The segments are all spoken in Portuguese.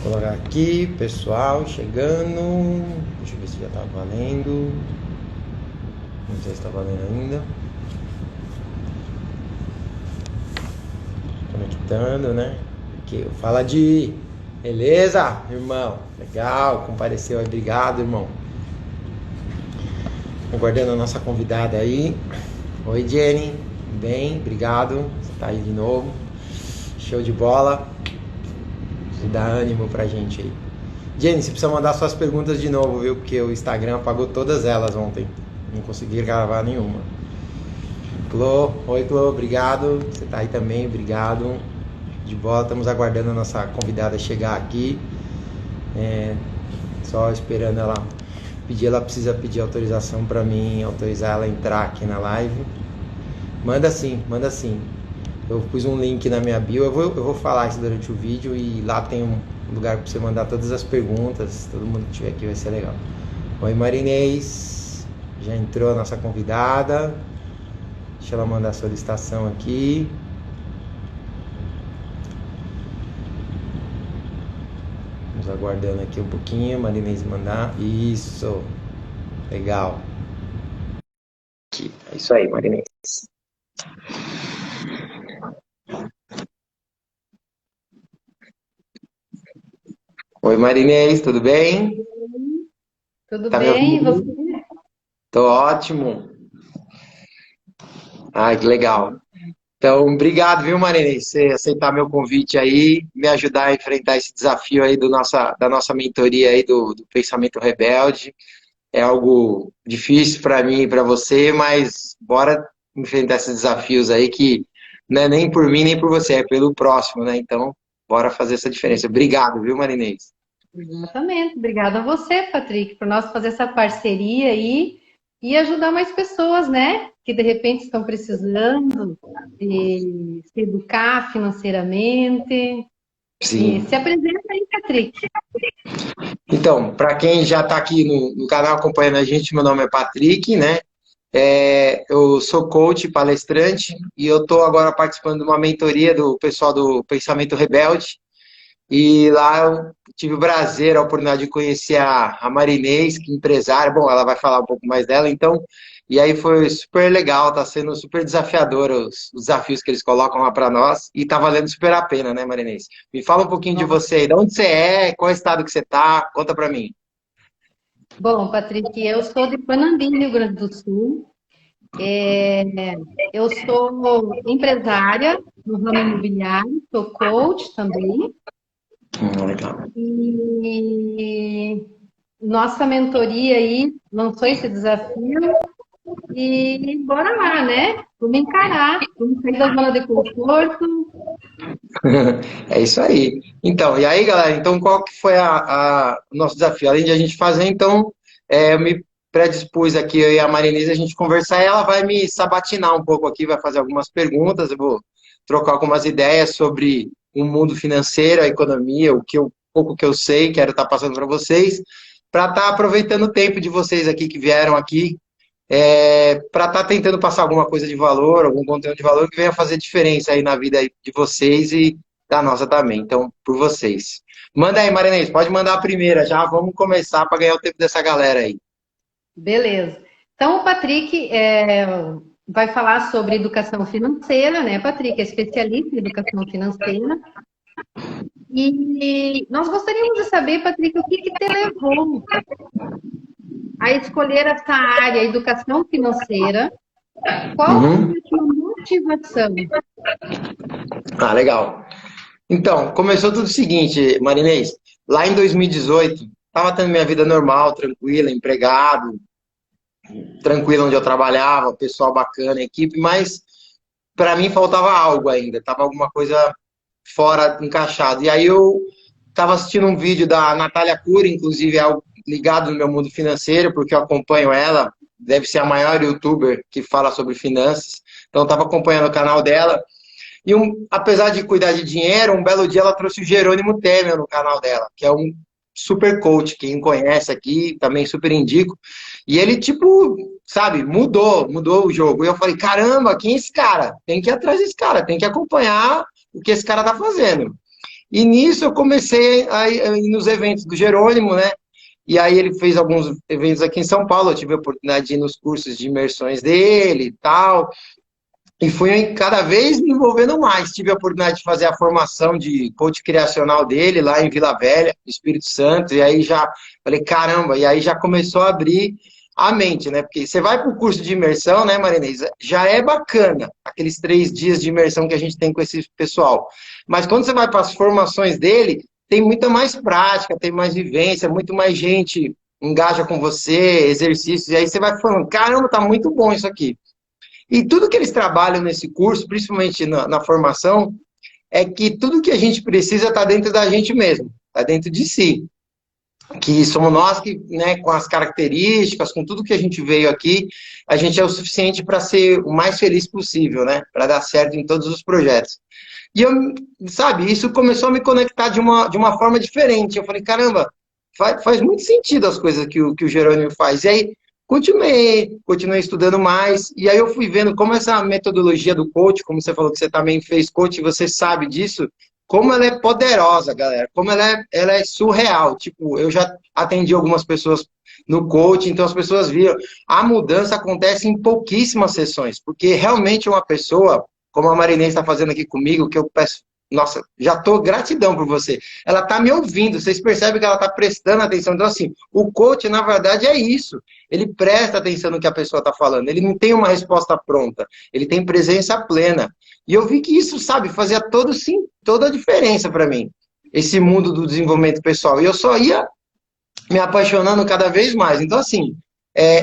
Colocar aqui, pessoal, chegando. Deixa eu ver se já tá valendo. Não sei se tá valendo ainda. Conectando, né? Aqui, fala de. Beleza, irmão? Legal, compareceu aí. Obrigado, irmão. Aguardando a nossa convidada aí. Oi, Jenny. Bem, obrigado. Você tá aí de novo. Show de bola. Isso dá ânimo pra gente aí. Jenny, você precisa mandar suas perguntas de novo, viu? Porque o Instagram apagou todas elas ontem. Não consegui gravar nenhuma. Clô, oi Clô, obrigado. Você tá aí também, obrigado. De bola, estamos aguardando a nossa convidada chegar aqui. Só esperando ela pedir, ela precisa pedir autorização para mim, autorizar ela a entrar aqui na live. Manda sim, manda sim. Eu pus um link na minha bio, eu vou falar isso durante o vídeo e lá tem um lugar para você mandar todas as perguntas. Todo mundo que estiver aqui vai ser legal. Oi Marinês, já entrou a nossa convidada. Deixa ela mandar a solicitação aqui. Vamos aguardando aqui um pouquinho, Marinês mandar. Isso, legal. Aqui. É isso aí, Marinês. Oi Marinês, tudo bem? Tudo Tá me bem, e você? ouvindo? Tô ótimo. Ai, que legal. Então, obrigado, viu, Marinês, você aceitar meu convite aí, me ajudar a enfrentar esse desafio aí da nossa mentoria aí do Pensamento Rebelde. É algo difícil para mim e para você, mas bora enfrentar esses desafios aí que não é nem por mim nem por você, é pelo próximo, né? Então, bora fazer essa diferença. Obrigado, viu, Marinês? Exatamente. Obrigada a você, Patrick, por nós fazer essa parceria aí e ajudar mais pessoas, né? Que de repente estão precisando de se educar financeiramente. E Sim. se apresenta aí, Patrick. Então, para quem já está aqui no canal acompanhando a gente, meu nome é Patrick, né? Eu sou coach, palestrante, e eu estou agora participando de uma mentoria do pessoal do Pensamento Rebelde. E lá eu tive o prazer, a oportunidade de conhecer a Marinês, que é empresária. Bom, ela vai falar um pouco mais dela, então. E aí foi super legal, tá sendo super desafiador os desafios que eles colocam lá para nós. E tá valendo super a pena, né, Marinês? Me fala um pouquinho de você aí. De onde você é? Qual estado que você tá? Conta para mim. Bom, Patrick, eu sou de Panambi, Rio Grande do Sul. É, eu sou empresária no ramo imobiliário, sou coach também. Legal. E nossa mentoria aí lançou esse desafio e bora lá, né? Vamos encarar, vamos sair da zona de conforto. É isso aí. Então, e aí, galera, então qual que foi o nosso desafio? Além de a gente fazer, então, eu me predispus aqui, eu e a Marinês, a gente conversar, e ela vai me sabatinar um pouco aqui, vai fazer algumas perguntas, eu vou trocar algumas ideias sobre o mundo financeiro, a economia, pouco que eu sei, quero estar passando para vocês, para estar aproveitando o tempo de vocês aqui que vieram aqui, para estar tentando passar alguma coisa de valor, algum conteúdo de valor que venha fazer diferença aí na vida de vocês e da nossa também. Então, por vocês. Manda aí, Marinês, pode mandar a primeira já. Vamos começar para ganhar o tempo dessa galera aí. Beleza. Então, o Patrick vai falar sobre educação financeira, né? Patrick é especialista em educação financeira. E nós gostaríamos de saber, Patrick, o que que te levou a escolher essa área, educação financeira? Qual Uhum. foi a tua motivação? Ah, legal. Então, começou tudo o seguinte, Marinês. Lá em 2018, estava tendo minha vida normal, tranquila, empregado, tranquilo onde eu trabalhava, pessoal bacana, equipe, mas para mim faltava algo ainda, tava alguma coisa fora encaixado. E aí eu estava assistindo um vídeo da Natália Cury, inclusive é algo ligado no meu mundo financeiro, porque eu acompanho ela, deve ser a maior youtuber que fala sobre finanças. Então eu estava acompanhando o canal dela. E apesar de cuidar de dinheiro, um belo dia ela trouxe o Jerônimo Temer no canal dela, que é um super coach, quem conhece aqui, também super indico. E ele, tipo, sabe, mudou o jogo. E eu falei, caramba, quem é esse cara? Tem que ir atrás desse cara, tem que acompanhar o que esse cara tá fazendo. E nisso eu comecei a ir nos eventos do Jerônimo, né? E aí ele fez alguns eventos aqui em São Paulo, eu tive a oportunidade de ir nos cursos de imersões dele e tal. E fui cada vez me envolvendo mais. Tive a oportunidade de fazer a formação de coach criacional dele lá em Vila Velha, Espírito Santo, e aí já falei, caramba, e aí já começou a abrir a mente, né? Porque você vai para o curso de imersão, né, Marinês? Já é bacana aqueles 3 dias de imersão que a gente tem com esse pessoal. Mas quando você vai para as formações dele, tem muita mais prática, tem mais vivência, muito mais gente engaja com você, exercícios, e aí você vai falando, caramba, tá muito bom isso aqui. E tudo que eles trabalham nesse curso, principalmente na formação, é que tudo que a gente precisa está dentro da gente mesmo, está dentro de si. Que somos nós que, né, com as características, com tudo que a gente veio aqui, a gente é o suficiente para ser o mais feliz possível, né? Para dar certo em todos os projetos. E eu, sabe, isso começou a me conectar de uma forma diferente. Eu falei, caramba, faz muito sentido as coisas que o Jerônimo faz. E aí, continuei estudando mais, e aí eu fui vendo como essa metodologia do coach, como você falou que você também fez coach, você sabe disso, como ela é poderosa, galera, como ela é surreal. Tipo, eu já atendi algumas pessoas no coach, então as pessoas viram, a mudança acontece em pouquíssimas sessões, porque realmente uma pessoa, como a Marinês está fazendo aqui comigo, que eu peço, nossa, já estou gratidão por você. Ela está me ouvindo, vocês percebem que ela está prestando atenção. Então, assim, o coach, na verdade, é isso. Ele presta atenção no que a pessoa está falando. Ele não tem uma resposta pronta. Ele tem presença plena. E eu vi que isso, sabe, fazia toda a diferença para mim. Esse mundo do desenvolvimento pessoal. E eu só ia me apaixonando cada vez mais. Então, assim,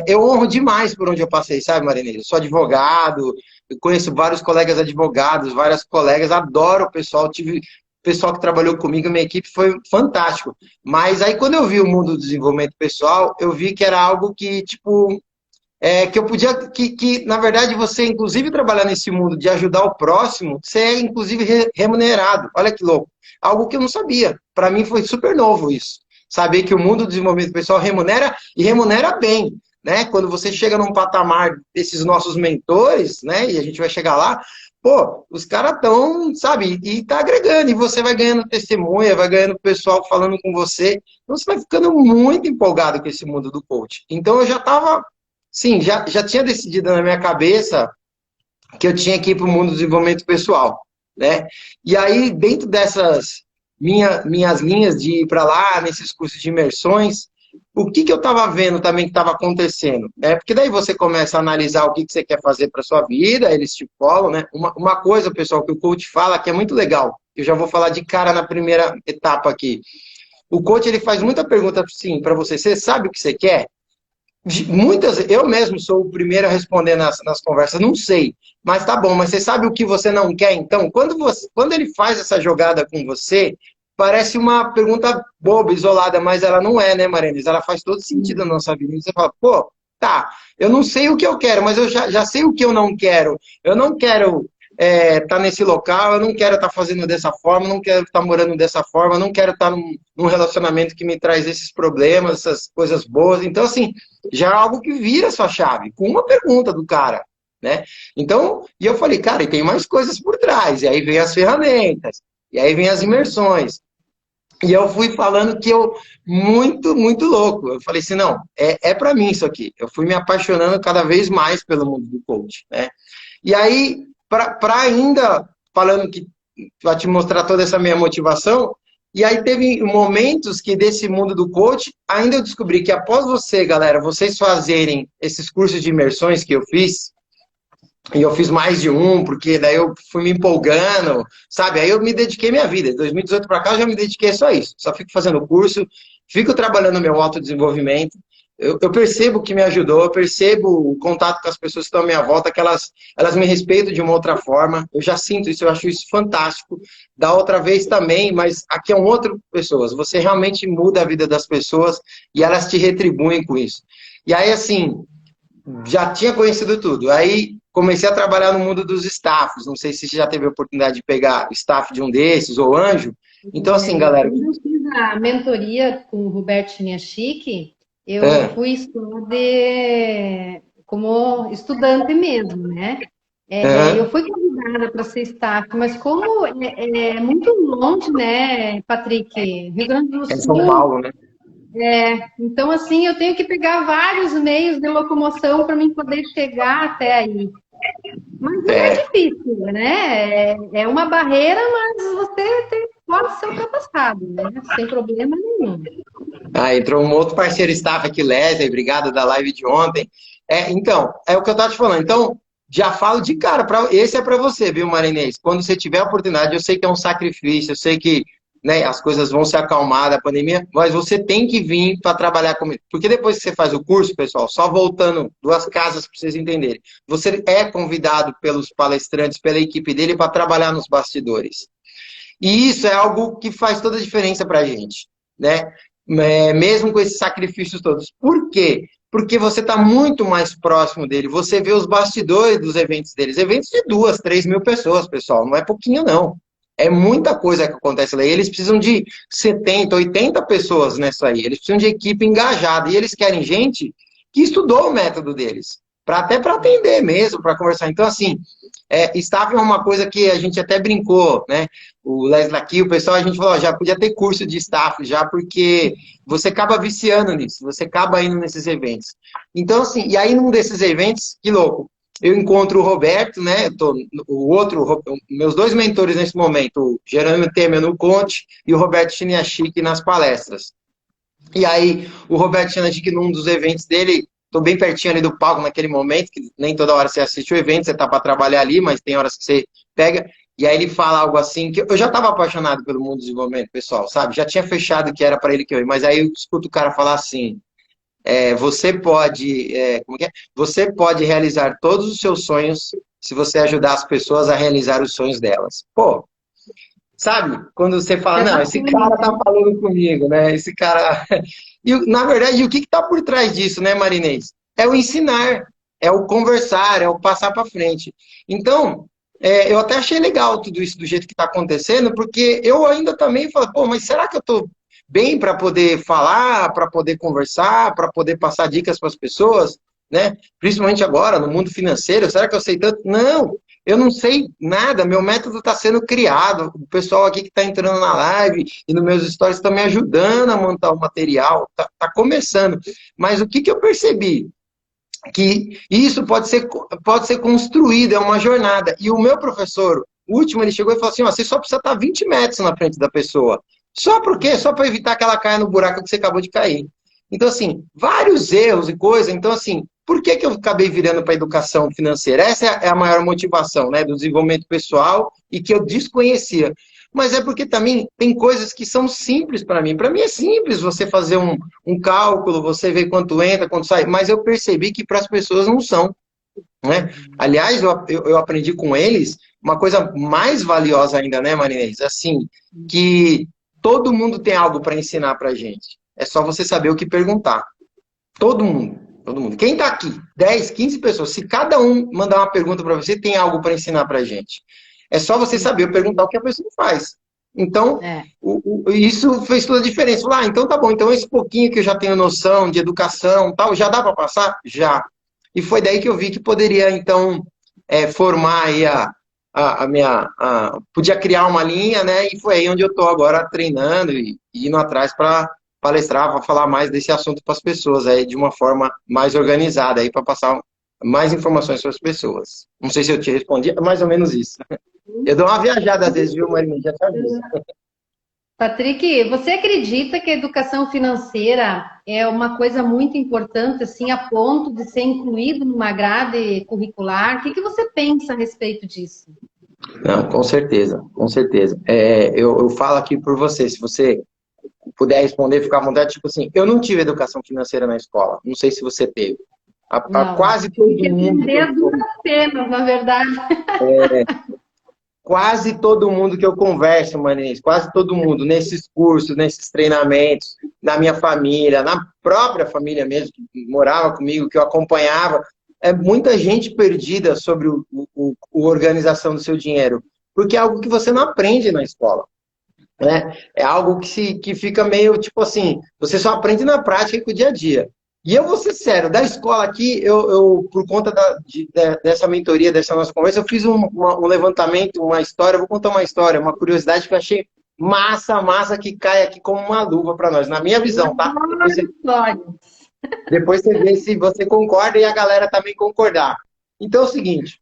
eu honro demais por onde eu passei, sabe, Marinês? Eu sou advogado, eu conheço vários colegas advogados, várias colegas, adoro o pessoal, tive pessoal que trabalhou comigo, minha equipe foi fantástico. Mas aí, quando eu vi o mundo do desenvolvimento pessoal, eu vi que era algo que, tipo, que eu podia, na verdade, você, inclusive, trabalhar nesse mundo de ajudar o próximo, você é, inclusive, remunerado. Olha que louco. Algo que eu não sabia. Para mim foi super novo isso. Saber que o mundo do desenvolvimento pessoal remunera e remunera bem. Né? Quando você chega num patamar desses nossos mentores, né? E a gente vai chegar lá, pô, os caras estão, sabe, e tá agregando, e você vai ganhando testemunha, vai ganhando pessoal falando com você, então você vai ficando muito empolgado com esse mundo do coach. Então eu já estava. Sim, já tinha decidido na minha cabeça que eu tinha que ir para o mundo do desenvolvimento pessoal, né? E aí, dentro dessas minhas linhas de ir para lá, nesses cursos de imersões, o que eu estava vendo também que estava acontecendo, né? Porque daí você começa a analisar o que você quer fazer para sua vida, eles te falam, né? Uma coisa, pessoal, que o coach fala que é muito legal, eu já vou falar de cara na primeira etapa aqui. O coach, ele faz muita pergunta, sim, para você. Você sabe o que você quer? Eu mesmo sou o primeiro a responder nas conversas, não sei, mas tá bom, mas você sabe o que você não quer, então? Quando ele faz essa jogada com você, parece uma pergunta boba, isolada, mas ela não é, né, Marianes? Ela faz todo sentido na nossa vida. E você fala, pô, tá, eu não sei o que eu quero, mas eu já sei o que eu não quero. Eu não quero estar nesse local, eu não quero estar fazendo dessa forma, eu não quero estar morando dessa forma, eu não quero estar num relacionamento que me traz esses problemas, essas coisas boas. Então, assim, já é algo que vira sua chave, com uma pergunta do cara, né? Então, e eu falei, cara, e tem mais coisas por trás, e aí vem as ferramentas, e aí vem as imersões. E eu fui falando que muito, muito louco. Eu falei assim, não, é para mim isso aqui. Eu fui me apaixonando cada vez mais pelo mundo do coach, né? E aí, para ainda, falando que, para te mostrar toda essa minha motivação, e aí teve momentos que desse mundo do coach, ainda eu descobri que após você, galera, vocês fazerem esses cursos de imersões que eu fiz, e eu fiz mais de um, porque daí eu fui me empolgando, sabe? Aí eu me dediquei minha vida. De 2018 para cá eu já me dediquei só a isso. Só fico fazendo curso, fico trabalhando no meu autodesenvolvimento. Eu percebo que me ajudou, eu percebo o contato com as pessoas que estão à minha volta, que elas me respeitam de uma outra forma. Eu já sinto isso, eu acho isso fantástico. Da outra vez também, mas aqui é um outro pessoas. Você realmente muda a vida das pessoas e elas te retribuem com isso. E aí, assim, já tinha conhecido tudo. Aí comecei a trabalhar no mundo dos staffs. Não sei se você já teve a oportunidade de pegar staff de um desses, ou anjo. Então, assim, galera. Quando eu fiz a mentoria com o Roberto Chiniachique, eu É, fui como estudante mesmo, né? é, Eu fui convidada preparada para ser staff, mas como é muito longe, né, Patrick? Rio Grande do É São Sul. Paulo, né? Então, assim, eu tenho que pegar vários meios de locomoção para mim poder chegar até aí. Mas não é É. difícil, né? É uma barreira, mas pode ser ultrapassado, né? Sem problema nenhum. Ah, entrou um outro parceiro staff aqui, Leslie, obrigado da live de ontem. Então, é o que eu estava te falando. Então, já falo de cara, esse é para você, viu, Marinês? Quando você tiver a oportunidade, eu sei que é um sacrifício, eu sei que, né, as coisas vão se acalmar da pandemia, mas você tem que vir para trabalhar comigo. Porque depois que você faz o curso, pessoal, só voltando duas casas para vocês entenderem, você é convidado pelos palestrantes, pela equipe dele, para trabalhar nos bastidores. E isso é algo que faz toda a diferença para a gente, né? Mesmo com esses sacrifícios todos. Por quê? Porque você está muito mais próximo dele, você vê os bastidores dos eventos deles. Eventos de 2, 3 mil pessoas, pessoal, não é pouquinho, não. É muita coisa que acontece lá. Eles precisam de 70, 80 pessoas nessa aí. Eles precisam de equipe engajada. E eles querem gente que estudou o método deles. Até para atender mesmo, para conversar. Então, assim, staff é uma coisa que a gente até brincou, né? O Leslie aqui, o pessoal, a gente falou, ó, já podia ter curso de staff já, porque você acaba viciando nisso, você acaba indo nesses eventos. Então, assim, e aí num desses eventos, que louco, eu encontro o Roberto, né, meus dois mentores nesse momento, o Jerônimo Temer no Conte e o Roberto Chiniachik nas palestras. E aí, o Roberto Chiniachik, num dos eventos dele, estou bem pertinho ali do palco naquele momento, que nem toda hora você assiste o evento, você está para trabalhar ali, mas tem horas que você pega. E aí ele fala algo assim, que eu já estava apaixonado pelo mundo do desenvolvimento pessoal, sabe? Já tinha fechado que era para ele que eu ia, mas aí eu escuto o cara falar assim, como que é? Você pode realizar todos os seus sonhos se você ajudar as pessoas a realizar os sonhos delas. Pô, sabe? Quando você fala, É não, esse bacana, cara né? tá falando comigo, né? Esse cara... E, na verdade, o que está por trás disso, né, Marinês? É o ensinar, é o conversar, é o passar para frente. Então, eu até achei legal tudo isso do jeito que está acontecendo, porque eu ainda também falo, pô, mas será que eu estou bem para poder falar, para poder conversar, para poder passar dicas para as pessoas, né? Principalmente agora, no mundo financeiro, será que eu sei tanto? Não, eu não sei nada, meu método está sendo criado, o pessoal aqui que está entrando na live e nos meus stories está me ajudando a montar o material, está começando. Mas o que eu percebi? Que isso pode ser construído, é uma jornada. E o meu professor, o último, ele chegou e falou assim, ó, você só precisa estar 20 metros na frente da pessoa. Só por quê? Só para evitar que ela caia no buraco que você acabou de cair. Então, assim, vários erros e coisas. Então, assim, por que eu acabei virando para a educação financeira? Essa é a maior motivação, né, do desenvolvimento pessoal e que eu desconhecia. Mas é porque também tem coisas que são simples para mim. Para mim é simples você fazer um cálculo, você ver quanto entra, quanto sai, mas eu percebi que para as pessoas não são, né? Aliás, eu aprendi com eles uma coisa mais valiosa ainda, né, Marinês? Assim, que todo mundo tem algo para ensinar para a gente. É só você saber o que perguntar. Todo mundo. Todo mundo. Quem está aqui? 10, 15 pessoas. Se cada um mandar uma pergunta para você, tem algo para ensinar para a gente. É só você saber perguntar o que a pessoa faz. Então, isso fez toda a diferença. Então tá bom. Então esse pouquinho que eu já tenho noção de educação, tal, já dá para passar? Já. E foi daí que eu vi que poderia, então, formar aí podia criar uma linha, né? E foi aí onde eu estou agora treinando e indo atrás para palestrar, para falar mais desse assunto para as pessoas aí de uma forma mais organizada aí para passar mais informações para as pessoas. Não sei se eu te respondi, é mais ou menos isso. Eu dou uma viajada às vezes, viu, Marinho? Já te aviso. Patrick, você acredita que a educação financeira é uma coisa muito importante, assim, a ponto de ser incluído numa grade curricular? O que você pensa a respeito disso? Não, com certeza, com certeza. Eu falo aqui por você, se você puder responder, ficar à vontade, tipo assim, eu não tive educação financeira na escola, não sei se você teve. Não, Quase todo tive que mundo aprender a duras penas, na verdade. quase todo mundo que eu converso, Maninês, quase todo mundo, nesses cursos, nesses treinamentos, na minha família, na própria família mesmo, que morava comigo, que eu acompanhava, muita gente perdida sobre a organização do seu dinheiro, porque é algo que você não aprende na escola, né? É algo que fica meio, tipo assim, você só aprende na prática e com o dia a dia. E eu vou ser sério, da escola aqui, por conta dessa mentoria, dessa nossa conversa, eu fiz um levantamento, uma história, vou contar uma história, uma curiosidade que eu achei massa, massa, que cai aqui como uma luva para nós, na minha visão, tá? Depois você vê se você concorda e a galera também concordar. Então é o seguinte,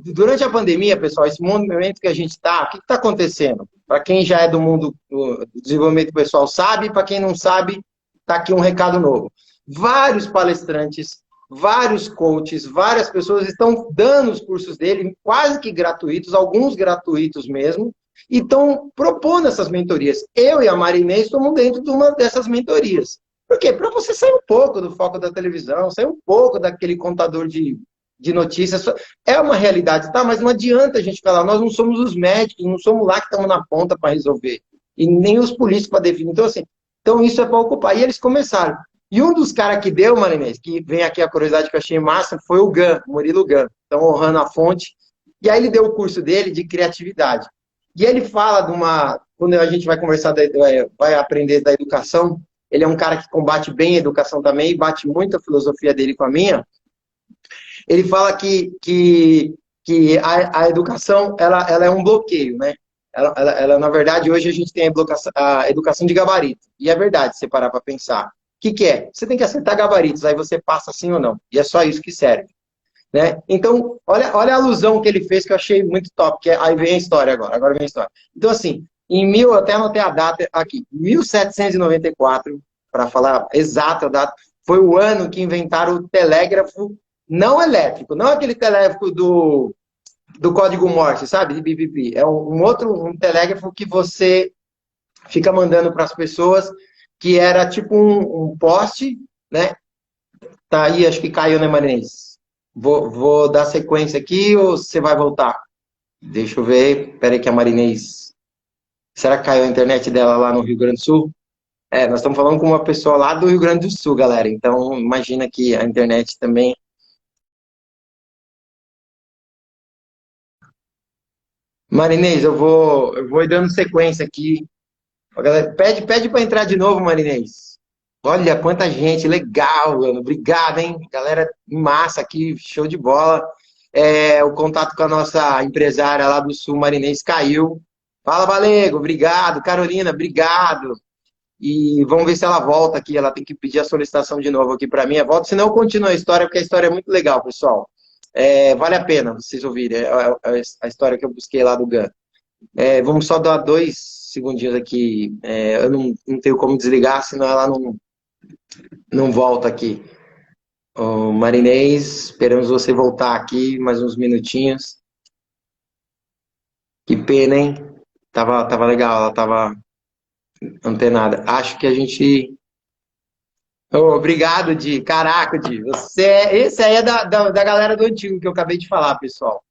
durante a pandemia, pessoal, esse momento que a gente está, o que está acontecendo? Para quem já é do mundo do desenvolvimento pessoal sabe, para quem não sabe, está aqui um recado novo. Vários palestrantes, vários coaches, várias pessoas estão dando os cursos dele, quase que gratuitos, alguns gratuitos mesmo, e estão propondo essas mentorias. Eu e a Marinês estamos dentro de uma dessas mentorias. Por quê? Para você sair um pouco do foco da televisão, sair um pouco daquele contador de notícias. É uma realidade, tá? Mas não adianta a gente falar, nós não somos os médicos, não somos lá que estamos na ponta para resolver. E nem os políticos para definir. Então, assim, isso é para ocupar. E eles começaram. E um dos caras que deu, Marinês, que vem aqui a curiosidade que eu achei massa, foi o Gan, Murilo Gan. Então, honrando a fonte. E aí ele deu o curso dele de criatividade. E ele fala de uma... Quando a gente vai conversar, vai aprender da educação, ele é um cara que combate bem a educação também, bate muito a filosofia dele com a minha. Ele fala que a educação ela é um bloqueio, né? Na verdade, hoje a gente tem a educação de gabarito. E é verdade, se parar para pensar. O que é? Você tem que acertar gabaritos, aí você passa sim ou não. E é só isso que serve. Né? Então, olha a alusão que ele fez que eu achei muito top, que aí vem a história agora vem a história. Então, assim, eu até anotei a data aqui, 1794, para falar exata a data, foi o ano que inventaram o telégrafo não elétrico, não aquele telégrafo do código Morse, sabe? De BBB. É um telégrafo que você fica mandando para as pessoas, que era tipo um poste, né? Tá aí, acho que caiu, né, Marinês? Vou dar sequência aqui ou você vai voltar? Deixa eu ver. Peraí que a Marinês... Será que caiu a internet dela lá no Rio Grande do Sul? Nós estamos falando com uma pessoa lá do Rio Grande do Sul, galera. Então, imagina que a internet também... Marinês, eu vou ir dando sequência aqui. Galera, pede para entrar de novo, Marinês. Olha quanta gente, legal, mano. Obrigado, hein? Galera massa aqui, show de bola. O contato com a nossa empresária lá do Sul Marinês caiu. Fala, Valego, obrigado. Carolina, obrigado. E vamos ver se ela volta aqui. Ela tem que pedir a solicitação de novo aqui para mim. Volta, senão eu continuo a história, porque a história é muito legal, pessoal. Vale a pena vocês ouvirem a história que eu busquei lá do GAN. Vamos só dar 2 segundinhos aqui. Eu não tenho como desligar, senão ela não volta aqui. Marinês, esperamos você voltar aqui mais uns minutinhos. Que pena, hein? Tava legal, ela tava antenada. Acho que a gente... obrigado, Di. Caraca, Di. Esse aí é da galera do antigo que eu acabei de falar, pessoal.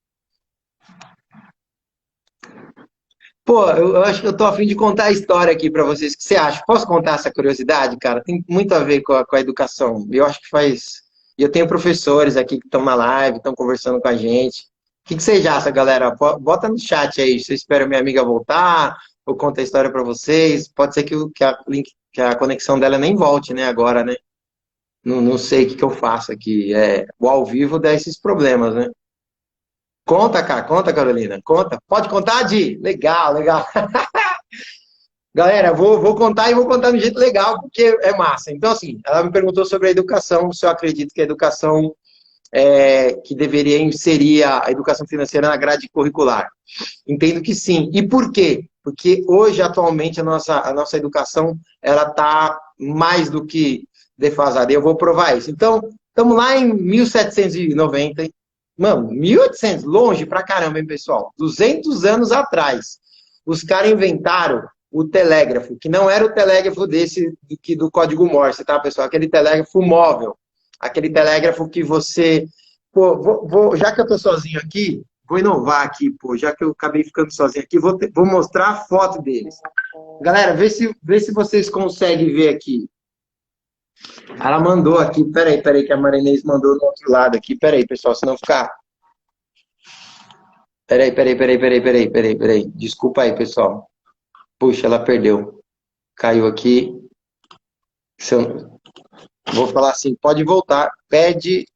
Pô, eu acho que eu tô a fim de contar a história aqui para vocês. O que você acha? Posso contar essa curiosidade, cara? Tem muito a ver com a educação. Eu acho que faz... Eu tenho professores aqui que estão na live, estão conversando com a gente. O que vocês acham, galera? Bota no chat aí. Você espera minha amiga voltar? Eu conto a história para vocês. Pode ser que a conexão dela nem volte, né? Agora, né? Não sei o que eu faço aqui. O ao vivo dá esses problemas, né? Conta, cara. Conta, Carolina. Conta. Pode contar, Di? Legal, legal. Galera, vou contar e vou contar de um jeito legal, porque é massa. Então, assim, ela me perguntou sobre a educação, se eu acredito que a educação que deveria inserir a educação financeira na grade curricular. Entendo que sim. E por quê? Porque hoje, atualmente, a nossa educação ela está mais do que defasada. E eu vou provar isso. Então, estamos lá em 1790. Mano, 1800, longe pra caramba, hein, pessoal? 200 anos atrás. Os caras inventaram o telégrafo, que não era o telégrafo do código Morse, tá, pessoal? Aquele telégrafo móvel. Aquele telégrafo que você... Pô, já que eu tô sozinho aqui, vou inovar aqui, pô. Já que eu acabei ficando sozinho aqui, vou mostrar a foto deles. Galera, vê se vocês conseguem ver aqui. Ela mandou aqui, peraí, que a Marinês mandou do outro lado aqui. Peraí, pessoal, senão ficar... Peraí. Desculpa aí, pessoal. Puxa, ela perdeu. Caiu aqui. Vou falar assim, pode voltar, pede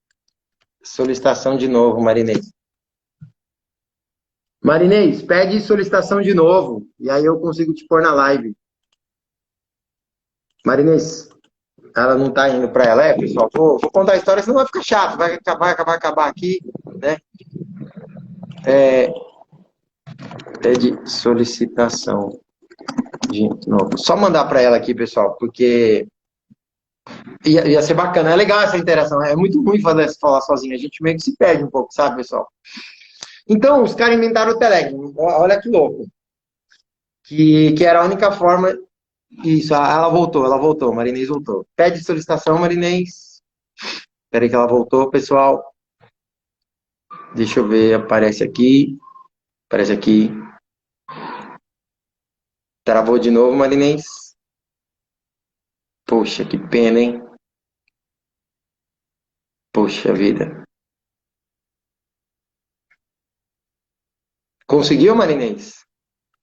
solicitação de novo, Marinês. Marinês, pede solicitação de novo, e aí eu consigo te pôr na live. Marinês, ela não tá indo para ela. Pessoal, vou contar a história, senão vai ficar chato, vai acabar aqui, né? Pede solicitação de novo. Só mandar para ela aqui, pessoal, porque ia ser bacana. É legal essa interação, é muito ruim falar sozinho, a gente meio que se perde um pouco, sabe, pessoal? Então, os caras inventaram o Telegram, olha que louco. Que era a única forma. Isso, ela voltou, Marinês voltou. Pede solicitação, Marinês. Espera aí que ela voltou, pessoal. Deixa eu ver, aparece aqui. Aparece aqui. Travou de novo, Marinês. Poxa, que pena, hein? Poxa vida. Conseguiu, Marinês?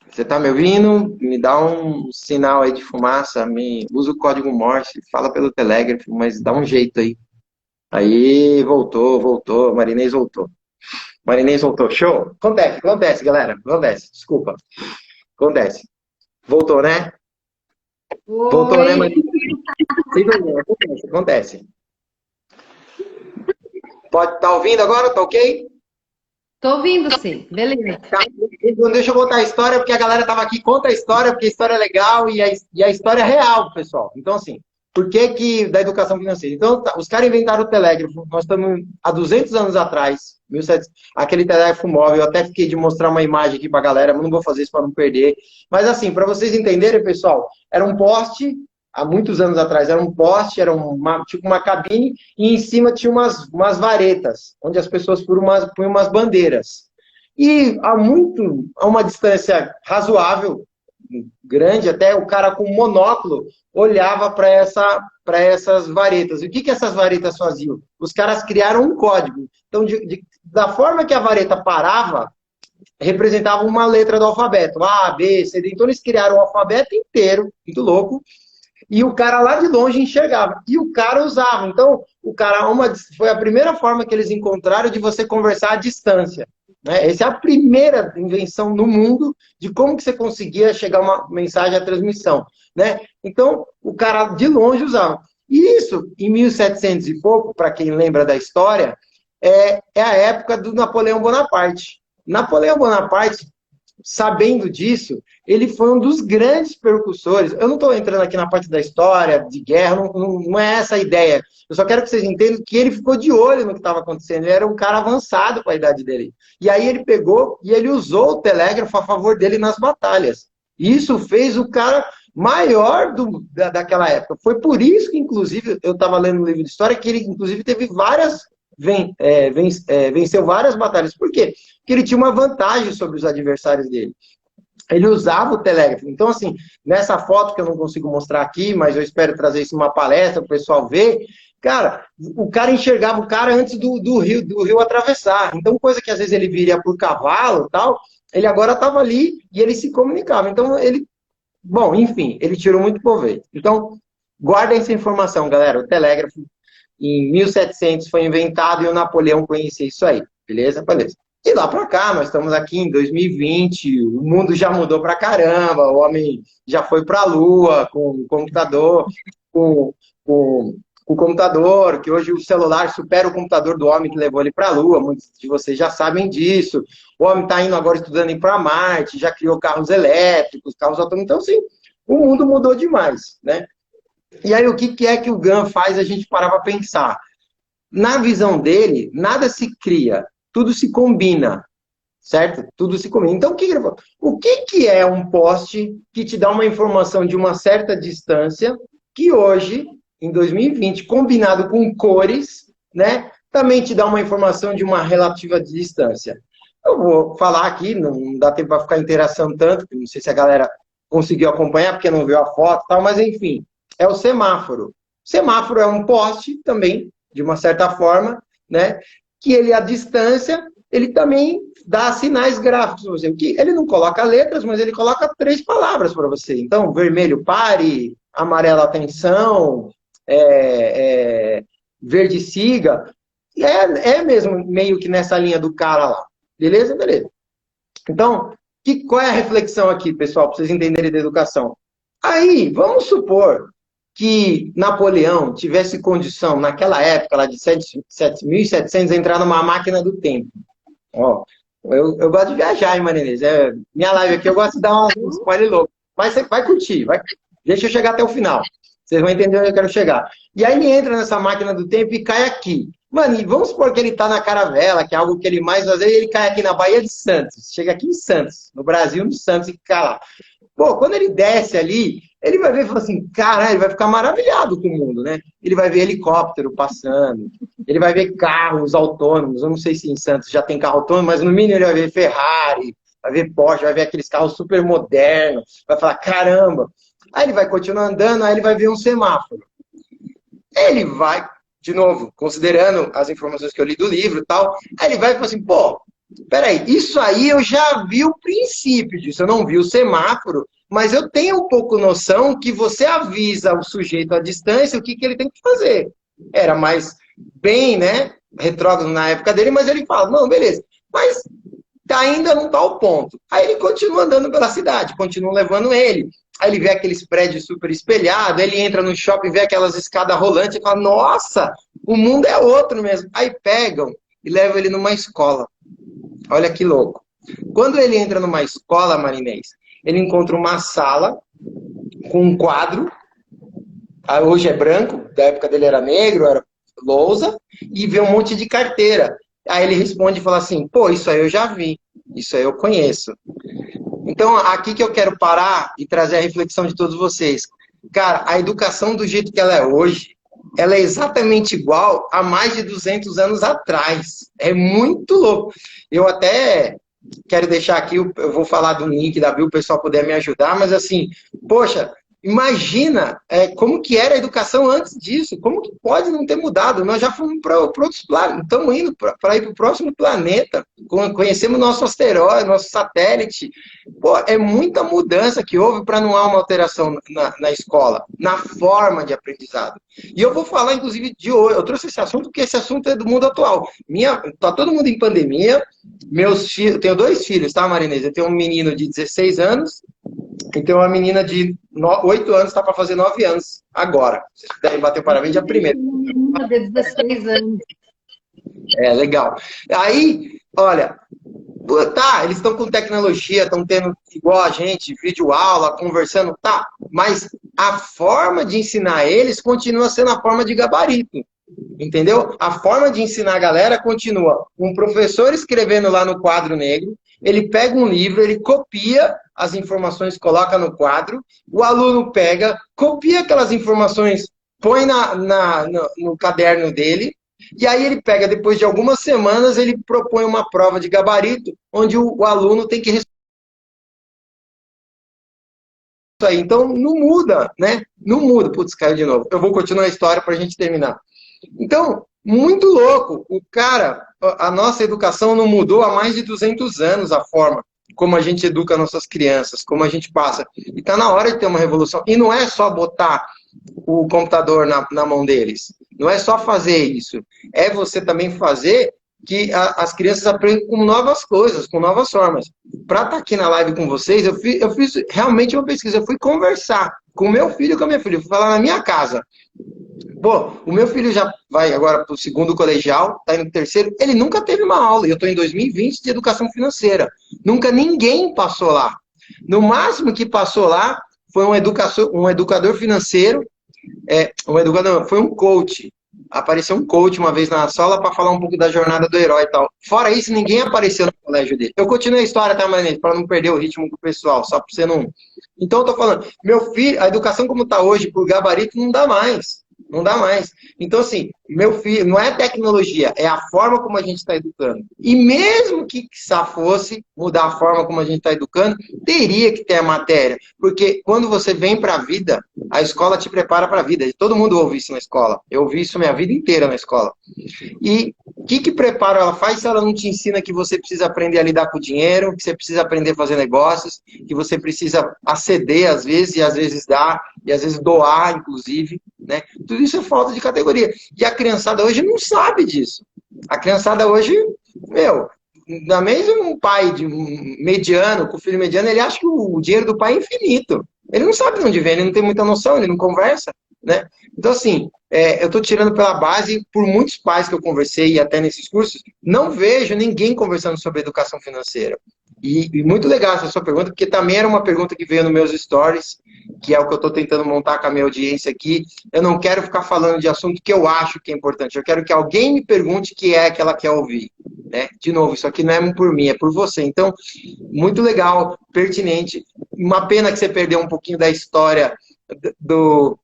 Você tá me ouvindo? Me dá um sinal aí de fumaça. Usa o código Morse. Fala pelo Telegram, mas dá um jeito aí. Aí, voltou. Marinês voltou. Marinês voltou. Show? Acontece, galera. Acontece. Desculpa. Acontece. Voltou, né? Voltou, né, Marinês? Acontece. Pode estar ouvindo agora? Tá ok? Tô ouvindo, sim. Beleza. Tá. Então, deixa eu contar a história, porque a galera tava aqui. Conta a história, porque a história é legal e a história é real, pessoal. Então, assim, por que da educação financeira? Então, os caras inventaram o telégrafo. Nós estamos há 200 anos atrás, 1700, aquele telégrafo móvel. Eu até fiquei de mostrar uma imagem aqui pra galera, mas não vou fazer isso para não perder. Mas, assim, para vocês entenderem, pessoal, era um poste. Há muitos anos atrás era um poste, era tipo uma cabine, e em cima tinha umas varetas, onde as pessoas punham umas bandeiras. E a uma distância razoável, grande, até o cara com monóculo olhava para essas varetas. E o que essas varetas faziam? Os caras criaram um código. Então, da forma que a vareta parava, representava uma letra do alfabeto, A, B, C, D. Então, eles criaram o alfabeto inteiro, muito louco, e o cara lá de longe enxergava. E o cara usava. Então, foi a primeira forma que eles encontraram de você conversar à distância. Né? Essa é a primeira invenção no mundo de como que você conseguia chegar uma mensagem à transmissão. Né? Então, o cara de longe usava. E isso, em 1700 e pouco, para quem lembra da história, é a época do Napoleão Bonaparte. Napoleão Bonaparte, sabendo disso, ele foi um dos grandes percussores. Eu não estou entrando aqui na parte da história, de guerra, não é essa a ideia. Eu só quero que vocês entendam que ele ficou de olho no que estava acontecendo. Ele era um cara avançado para a idade dele. E aí ele pegou e ele usou o telégrafo a favor dele nas batalhas. E isso fez o cara maior daquela época. Foi por isso que, inclusive, eu estava lendo um livro de história, que ele, inclusive, teve venceu várias batalhas. Por quê? Porque ele tinha uma vantagem sobre os adversários dele. Ele usava o telégrafo. Então, assim, nessa foto que eu não consigo mostrar aqui, mas eu espero trazer isso numa palestra para o pessoal ver, cara, o cara enxergava o cara antes do rio atravessar. Então, coisa que às vezes ele viria por cavalo e tal, ele agora estava ali e ele se comunicava. Então, bom, enfim, ele tirou muito proveito. Então, guardem essa informação, galera. O telégrafo, em 1700, foi inventado e o Napoleão conhecia isso aí. Beleza? Beleza. E lá para cá, nós estamos aqui em 2020, o mundo já mudou para caramba, o homem já foi para a Lua com o computador, com o computador, que hoje o celular supera o computador do homem que levou ele para a Lua, muitos de vocês já sabem disso. O homem está indo agora estudando ir para Marte, já criou carros elétricos, carros autônomos. Então, sim, o mundo mudou demais, né? E aí, o que é que o GAN faz a gente parar para pensar? Na visão dele, nada se cria, tudo se combina, certo? Tudo se combina. Então, o que é um poste que te dá uma informação de uma certa distância, que hoje, em 2020, combinado com cores, né, também te dá uma informação de uma relativa distância. Eu vou falar aqui, não dá tempo para ficar interação tanto, não sei se a galera conseguiu acompanhar, porque não viu a foto e tal, mas enfim, é o semáforo. O semáforo é um poste também, de uma certa forma, né? Que ele, à distância, ele também dá sinais gráficos para você. Que ele não coloca letras, mas ele coloca 3 palavras para você. Então, vermelho, pare, amarelo, atenção, verde siga. É mesmo meio que nessa linha do cara lá. Beleza? Beleza. Então, qual é a reflexão aqui, pessoal, para vocês entenderem da educação? Aí, vamos supor que Napoleão tivesse condição, naquela época, lá de 7.700, entrar numa máquina do tempo. Ó, eu gosto de viajar, hein, Marinês? Minha live aqui, eu gosto de dar um spoiler louco. Mas você vai curtir, deixa eu chegar até o final. Vocês vão entender onde eu quero chegar. E aí ele entra nessa máquina do tempo e cai aqui. Mano, e vamos supor que ele tá na Caravela, que é algo que ele mais faz, e ele cai aqui na Baía de Santos. Chega aqui em Santos, no Brasil, no Santos, e cai lá. Pô, quando ele desce ali, ele vai ver e fala assim, caralho, ele vai ficar maravilhado com o mundo, né? Ele vai ver helicóptero passando, ele vai ver carros autônomos, eu não sei se em Santos já tem carro autônomo, mas no mínimo ele vai ver Ferrari, vai ver Porsche, vai ver aqueles carros super modernos, vai falar, caramba. Aí ele vai continuar andando, aí ele vai ver um semáforo. Ele vai, de novo, considerando as informações que eu li do livro e tal, aí ele vai e fala assim, pô, peraí, isso aí eu já vi o princípio disso, eu não vi o semáforo, mas eu tenho um pouco noção que você avisa o sujeito à distância o que ele tem que fazer. Era mais bem, né, retrógrado na época dele, mas ele fala, não, beleza, mas ainda não está o ponto. Aí ele continua andando pela cidade, continua levando ele. Aí ele vê aqueles prédios super espelhados, ele entra no shopping, vê aquelas escadas rolantes e fala, nossa, o mundo é outro mesmo. Aí pegam e levam ele numa escola. Olha que louco. Quando ele entra numa escola, Marinês, ele encontra uma sala com um quadro, hoje é branco, da época dele era negro, era lousa, e vê um monte de carteira. Aí ele responde e fala assim, pô, isso aí eu já vi, isso aí eu conheço. Então, aqui que eu quero parar e trazer a reflexão de todos vocês. Cara, a educação do jeito que ela é hoje, ela é exatamente igual a mais de 200 anos atrás. É muito louco. Eu até quero deixar aqui, eu vou falar do link da Bio, o pessoal puder me ajudar, mas assim, poxa, imagina como que era a educação antes disso, como que pode não ter mudado? Nós já fomos para outros planetas, estamos indo para ir para o próximo planeta, conhecemos nosso asteroide, nosso satélite. Pô, é muita mudança que houve para não há uma alteração na escola, na forma de aprendizado. E eu vou falar, inclusive, de hoje, eu trouxe esse assunto porque esse assunto é do mundo atual. Tá todo mundo em pandemia, meus filhos, eu tenho 2 filhos, tá, Marinês? Eu tenho um menino de 16 anos, e tem uma menina de 8 anos, está para fazer 9 anos agora. Vocês devem bater o parabéns dia 1º. Uma de 16 anos. Legal. Aí, olha, tá, eles estão com tecnologia, estão tendo igual a gente, vídeo aula, conversando, tá, mas a forma de ensinar eles continua sendo a forma de gabarito. Entendeu? A forma de ensinar a galera continua. Um professor escrevendo lá no quadro negro, ele pega um livro, ele copia as informações, coloca no quadro, o aluno pega, copia aquelas informações, põe no caderno dele, e aí ele pega, depois de algumas semanas, ele propõe uma prova de gabarito, onde o aluno tem que responder isso aí. Então, não muda, né? Não muda. Putz, caiu de novo. Eu vou continuar a história para a gente terminar. Então, muito louco. A nossa educação não mudou há mais de 200 anos a forma como a gente educa nossas crianças, como a gente passa. E está na hora de ter uma revolução. E não é só botar o computador na mão deles. Não é só fazer isso. É você também fazer que as crianças aprendam com novas coisas, com novas formas. Para estar aqui na live com vocês, eu fiz realmente uma pesquisa. Eu fui conversar com o meu filho e com a minha filha. Eu fui falar na minha casa. Pô, o meu filho já vai agora para o 2º colegial, está indo no 3º, ele nunca teve uma aula, e eu estou em 2020 de educação financeira. Nunca ninguém passou lá. No máximo que passou lá foi um educador financeiro, foi um coach. Apareceu um coach uma vez na sala para falar um pouco da jornada do herói e tal. Fora isso, ninguém apareceu no colégio dele. Eu continuei a história, tá, Manete? Para não perder o ritmo do pessoal, só para você não... Então, eu tô falando, meu filho, a educação como está hoje, por gabarito, não dá mais. Não dá mais. Então, assim, meu filho, não é tecnologia, é a forma como a gente está educando. E mesmo que fosse mudar a forma como a gente está educando, teria que ter a matéria. Porque quando você vem para a vida, a escola te prepara para a vida. Todo mundo ouve isso na escola. Eu ouvi isso minha vida inteira na escola. E o que preparo ela faz se ela não te ensina que você precisa aprender a lidar com o dinheiro, que você precisa aprender a fazer negócios, que você precisa aceder às vezes, e às vezes dar, e às vezes doar, inclusive. né? Tudo isso é falta de categoria. E a criançada hoje não sabe disso. A criançada hoje, meu, na mesma um pai de um mediano, com filho mediano, ele acha que o dinheiro do pai é infinito. Ele não sabe de onde vem, ele não tem muita noção, ele não conversa, né? Então, assim, eu estou tirando pela base, por muitos pais que eu conversei, e até nesses cursos, não vejo ninguém conversando sobre educação financeira. E muito legal essa sua pergunta, porque também era uma pergunta que veio nos meus stories, que é o que eu estou tentando montar com a minha audiência aqui. Eu não quero ficar falando de assunto que eu acho que é importante. Eu quero que alguém me pergunte o que é que ela quer ouvir. Né? De novo, isso aqui não é por mim, é por você. Então, muito legal, pertinente. Uma pena que você perdeu um pouquinho da história do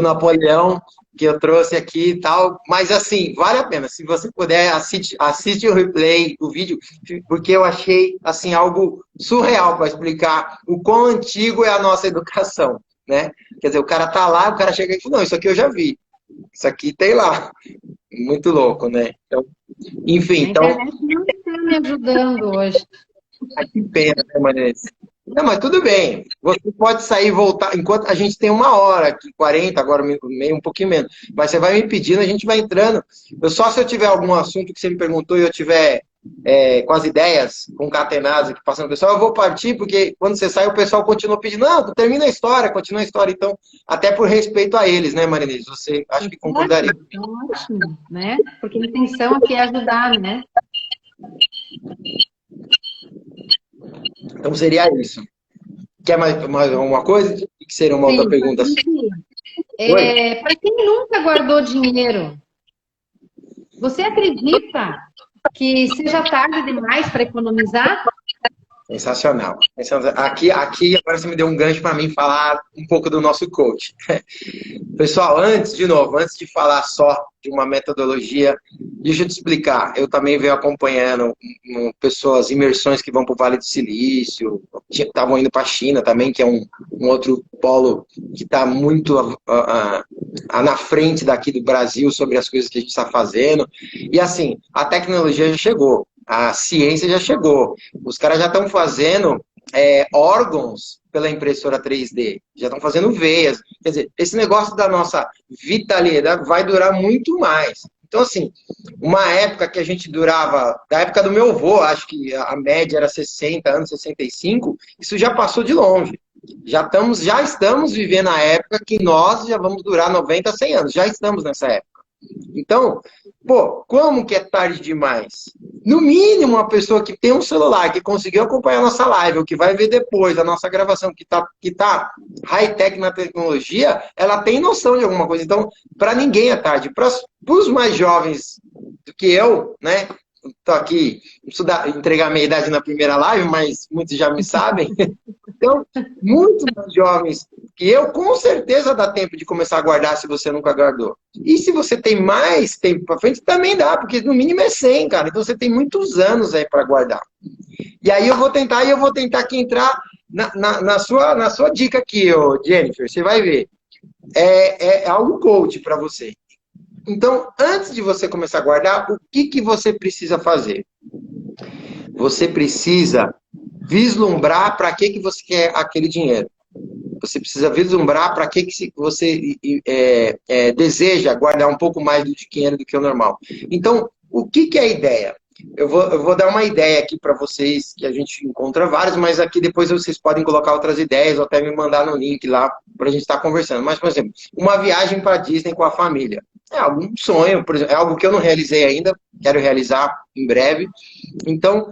Napoleão, que eu trouxe aqui e tal, mas assim, vale a pena. Se você puder, assiste o replay do vídeo, porque eu achei assim algo surreal para explicar o quão antigo é a nossa educação, né? Quer dizer, o cara tá lá, o cara chega e fala, não, isso aqui eu já vi. Isso aqui tem lá. Muito louco, né? Então, enfim, A então. internet não está me ajudando hoje. Que pena, né, Vanessa? Não, mas tudo bem. Você pode sair e voltar, enquanto a gente tem 1 hora, aqui, 40, agora meio um pouquinho menos. Mas você vai me pedindo, a gente vai entrando. Só se eu tiver algum assunto que você me perguntou e eu tiver com as ideias concatenadas aqui passando o pessoal, eu vou partir, porque quando você sai, o pessoal continua pedindo, não, termina a história, continua a história. Então, até por respeito a eles, né, Marinês? Você acho que concordaria. Ótimo, né? Porque a intenção aqui é ajudar, né? Então seria isso. Quer mais alguma coisa? Que seria uma outra Sim, pergunta? Oi? para quem nunca guardou dinheiro, você acredita que seja tarde demais para economizar? Sensacional. Aqui, agora você me deu um gancho para mim falar um pouco do nosso coach. Pessoal, antes de falar só de uma metodologia, deixa eu te explicar. Eu também venho acompanhando pessoas, imersões que vão para o Vale do Silício, estavam indo para a China também, que é um outro polo que está muito na frente daqui do Brasil sobre as coisas que a gente está fazendo. E assim, a tecnologia já chegou, a ciência já chegou. Os caras já estão fazendo órgãos pela impressora 3D, já estão fazendo veias. Quer dizer, esse negócio da nossa vitalidade vai durar muito mais. Então, assim, uma época que a gente durava, da época do meu avô, acho que a média era 60 anos, 65, isso já passou de longe. Já estamos vivendo a época que nós já vamos durar 90, 100 anos, já estamos nessa época. Então, como que é tarde demais? No mínimo, uma pessoa que tem um celular, que conseguiu acompanhar a nossa live, ou que vai ver depois a nossa gravação, que tá high-tech na tecnologia, ela tem noção de alguma coisa. Então, para ninguém é tarde. Para os mais jovens do que eu, né? Estou aqui, não preciso entregar a minha idade na primeira live, mas muitos já me sabem. Então, muito mais jovens que eu, com certeza dá tempo de começar a guardar se você nunca guardou. E se você tem mais tempo para frente, também dá, porque no mínimo é 100, cara. Então você tem muitos anos aí para guardar. E aí eu vou tentar aqui entrar na sua dica aqui, Jennifer. Você vai ver. É algo coach para você. Então, antes de você começar a guardar, o que você precisa fazer? Você precisa vislumbrar para que você quer aquele dinheiro. Você precisa vislumbrar para que você deseja guardar um pouco mais do dinheiro do que o normal. Então, o que é a ideia? Eu vou dar uma ideia aqui para vocês, que a gente encontra várias, mas aqui depois vocês podem colocar outras ideias ou até me mandar no link lá para a gente estar conversando. Mas, por exemplo, uma viagem para Disney com a família. É algum sonho, por exemplo, é algo que eu não realizei ainda, quero realizar em breve. Então,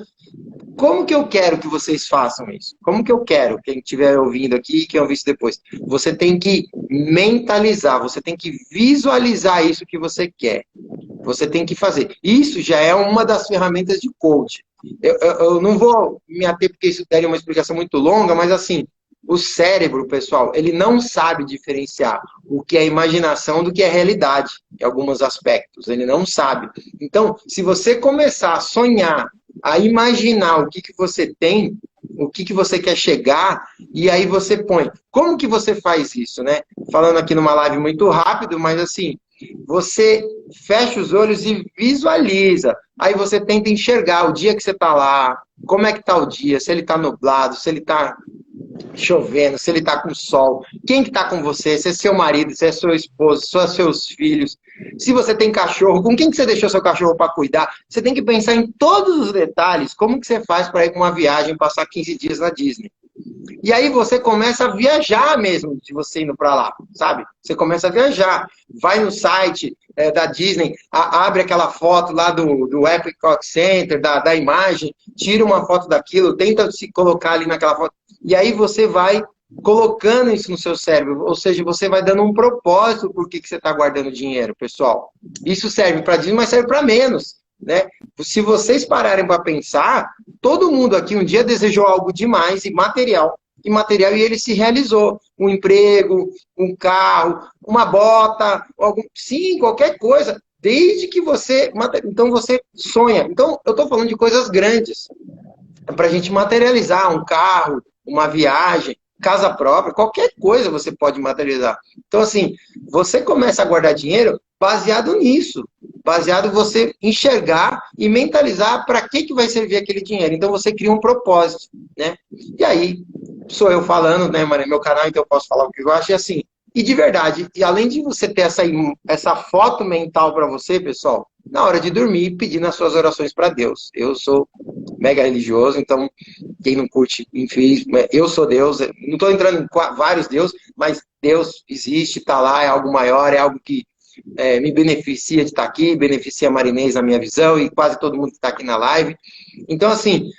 como que eu quero que vocês façam isso? Como que eu quero, quem estiver ouvindo aqui, quem ouvir isso depois? Você tem que mentalizar, você tem que visualizar isso que você quer. Você tem que fazer. Isso já é uma das ferramentas de coach. Eu não vou me ater porque isso daria uma explicação muito longa, mas assim, o cérebro, pessoal, ele não sabe diferenciar o que é imaginação do que é realidade, em alguns aspectos. Ele não sabe. Então, se você começar a sonhar, a imaginar o que você tem, o que você quer chegar, e aí você põe. Como que você faz isso, né? Falando aqui numa live muito rápido, mas assim, você fecha os olhos e visualiza. Aí você tenta enxergar o dia que você está lá, como é que está o dia, se ele está nublado, se ele está chovendo, se ele tá com sol, quem que tá com você, se é seu marido, se é seu esposo, se são seus filhos, se você tem cachorro, com quem que você deixou seu cachorro para cuidar, você tem que pensar em todos os detalhes, como que você faz para ir com uma viagem, passar 15 dias na Disney. E aí você começa a viajar mesmo, de você indo para lá, sabe? Você começa a viajar, vai no site da Disney, abre aquela foto lá do Epcot Center, da imagem, tira uma foto daquilo, tenta se colocar ali naquela foto, e aí você vai colocando isso no seu cérebro, ou seja, você vai dando um propósito por que você está guardando dinheiro, pessoal. Isso serve para Disney, mas serve para menos, né? Se vocês pararem para pensar, todo mundo aqui um dia desejou algo demais e ele se realizou. Um emprego, um carro, uma bota, sim, qualquer coisa, desde que você... Então você sonha. Então eu estou falando de coisas grandes, para a gente materializar um carro, uma viagem, casa própria, qualquer coisa você pode materializar. Então, assim, você começa a guardar dinheiro baseado nisso, baseado em você enxergar e mentalizar para que vai servir aquele dinheiro. Então, você cria um propósito, né? E aí, sou eu falando, né, Maria, meu canal, então eu posso falar o que eu acho, e assim, e de verdade, e além de você ter essa foto mental para você, pessoal, na hora de dormir, pedir nas suas orações para Deus. Eu sou mega religioso, então quem não curte, enfim, eu sou Deus, não estou entrando em vários deuses, mas Deus existe, está lá, é algo maior, é algo que me beneficia de estar aqui, beneficia a Marinês na minha visão e quase todo mundo que está aqui na live. Então, assim,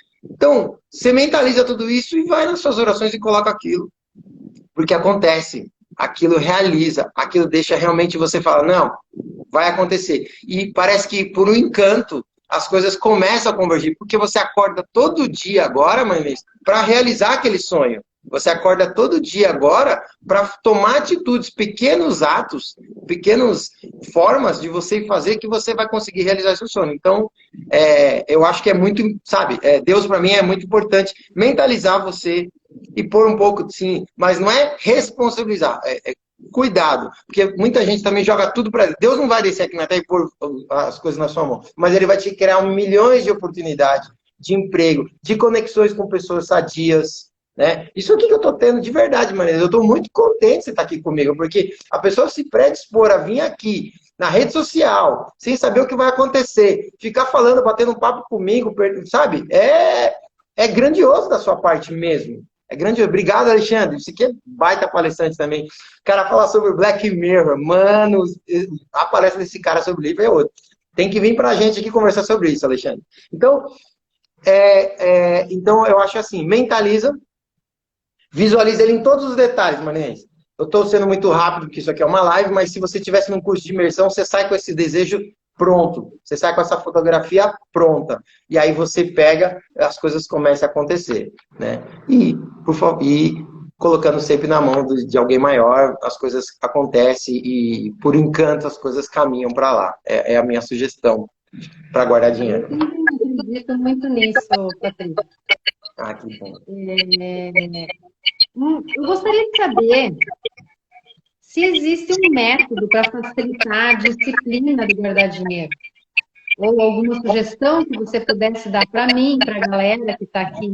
você mentaliza tudo isso e vai nas suas orações e coloca aquilo. Porque acontece, aquilo realiza, aquilo deixa realmente você falar, não, vai acontecer. E parece que por um encanto, as coisas começam a convergir, porque você acorda todo dia agora, Marinês, para realizar aquele sonho. Você acorda todo dia agora para tomar atitudes, pequenos atos, pequenas formas de você fazer que você vai conseguir realizar esse sonho. Então, eu acho que é muito, sabe, Deus para mim é muito importante mentalizar você e pôr um pouco, sim, mas não é responsabilizar, cuidado, porque muita gente também joga tudo para Deus. Deus não vai descer aqui na terra e pôr as coisas na sua mão, mas ele vai te criar milhões de oportunidades de emprego, de conexões com pessoas sadias, né? Isso aqui que eu estou tendo de verdade, Maria. Eu estou muito contente de você estar aqui comigo, porque a pessoa se predispor a vir aqui na rede social, sem saber o que vai acontecer, ficar falando, batendo um papo comigo, sabe? É grandioso da sua parte mesmo. É grandioso. Obrigado, Alexandre. Isso aqui é baita palestrante também. O cara fala sobre Black Mirror. Mano, a palestra desse cara sobre o livro é outra. Tem que vir pra gente aqui conversar sobre isso, Alexandre. Então, então eu acho assim, mentaliza, visualiza ele em todos os detalhes, Manense. Eu estou sendo muito rápido, porque isso aqui é uma live, mas se você tivesse num curso de imersão, você sai com esse desejo pronto. Você sai com essa fotografia pronta. E aí você pega, as coisas começam a acontecer, né? E, por favor, colocando sempre na mão de alguém maior, as coisas acontecem e, por encanto, as coisas caminham para lá. É a minha sugestão para guardar dinheiro. Eu acredito muito nisso, Patrícia. Ah, que bom. Eu gostaria de saber se existe um método para facilitar a disciplina de guardar dinheiro. Ou alguma sugestão que você pudesse dar para mim, para a galera que está aqui.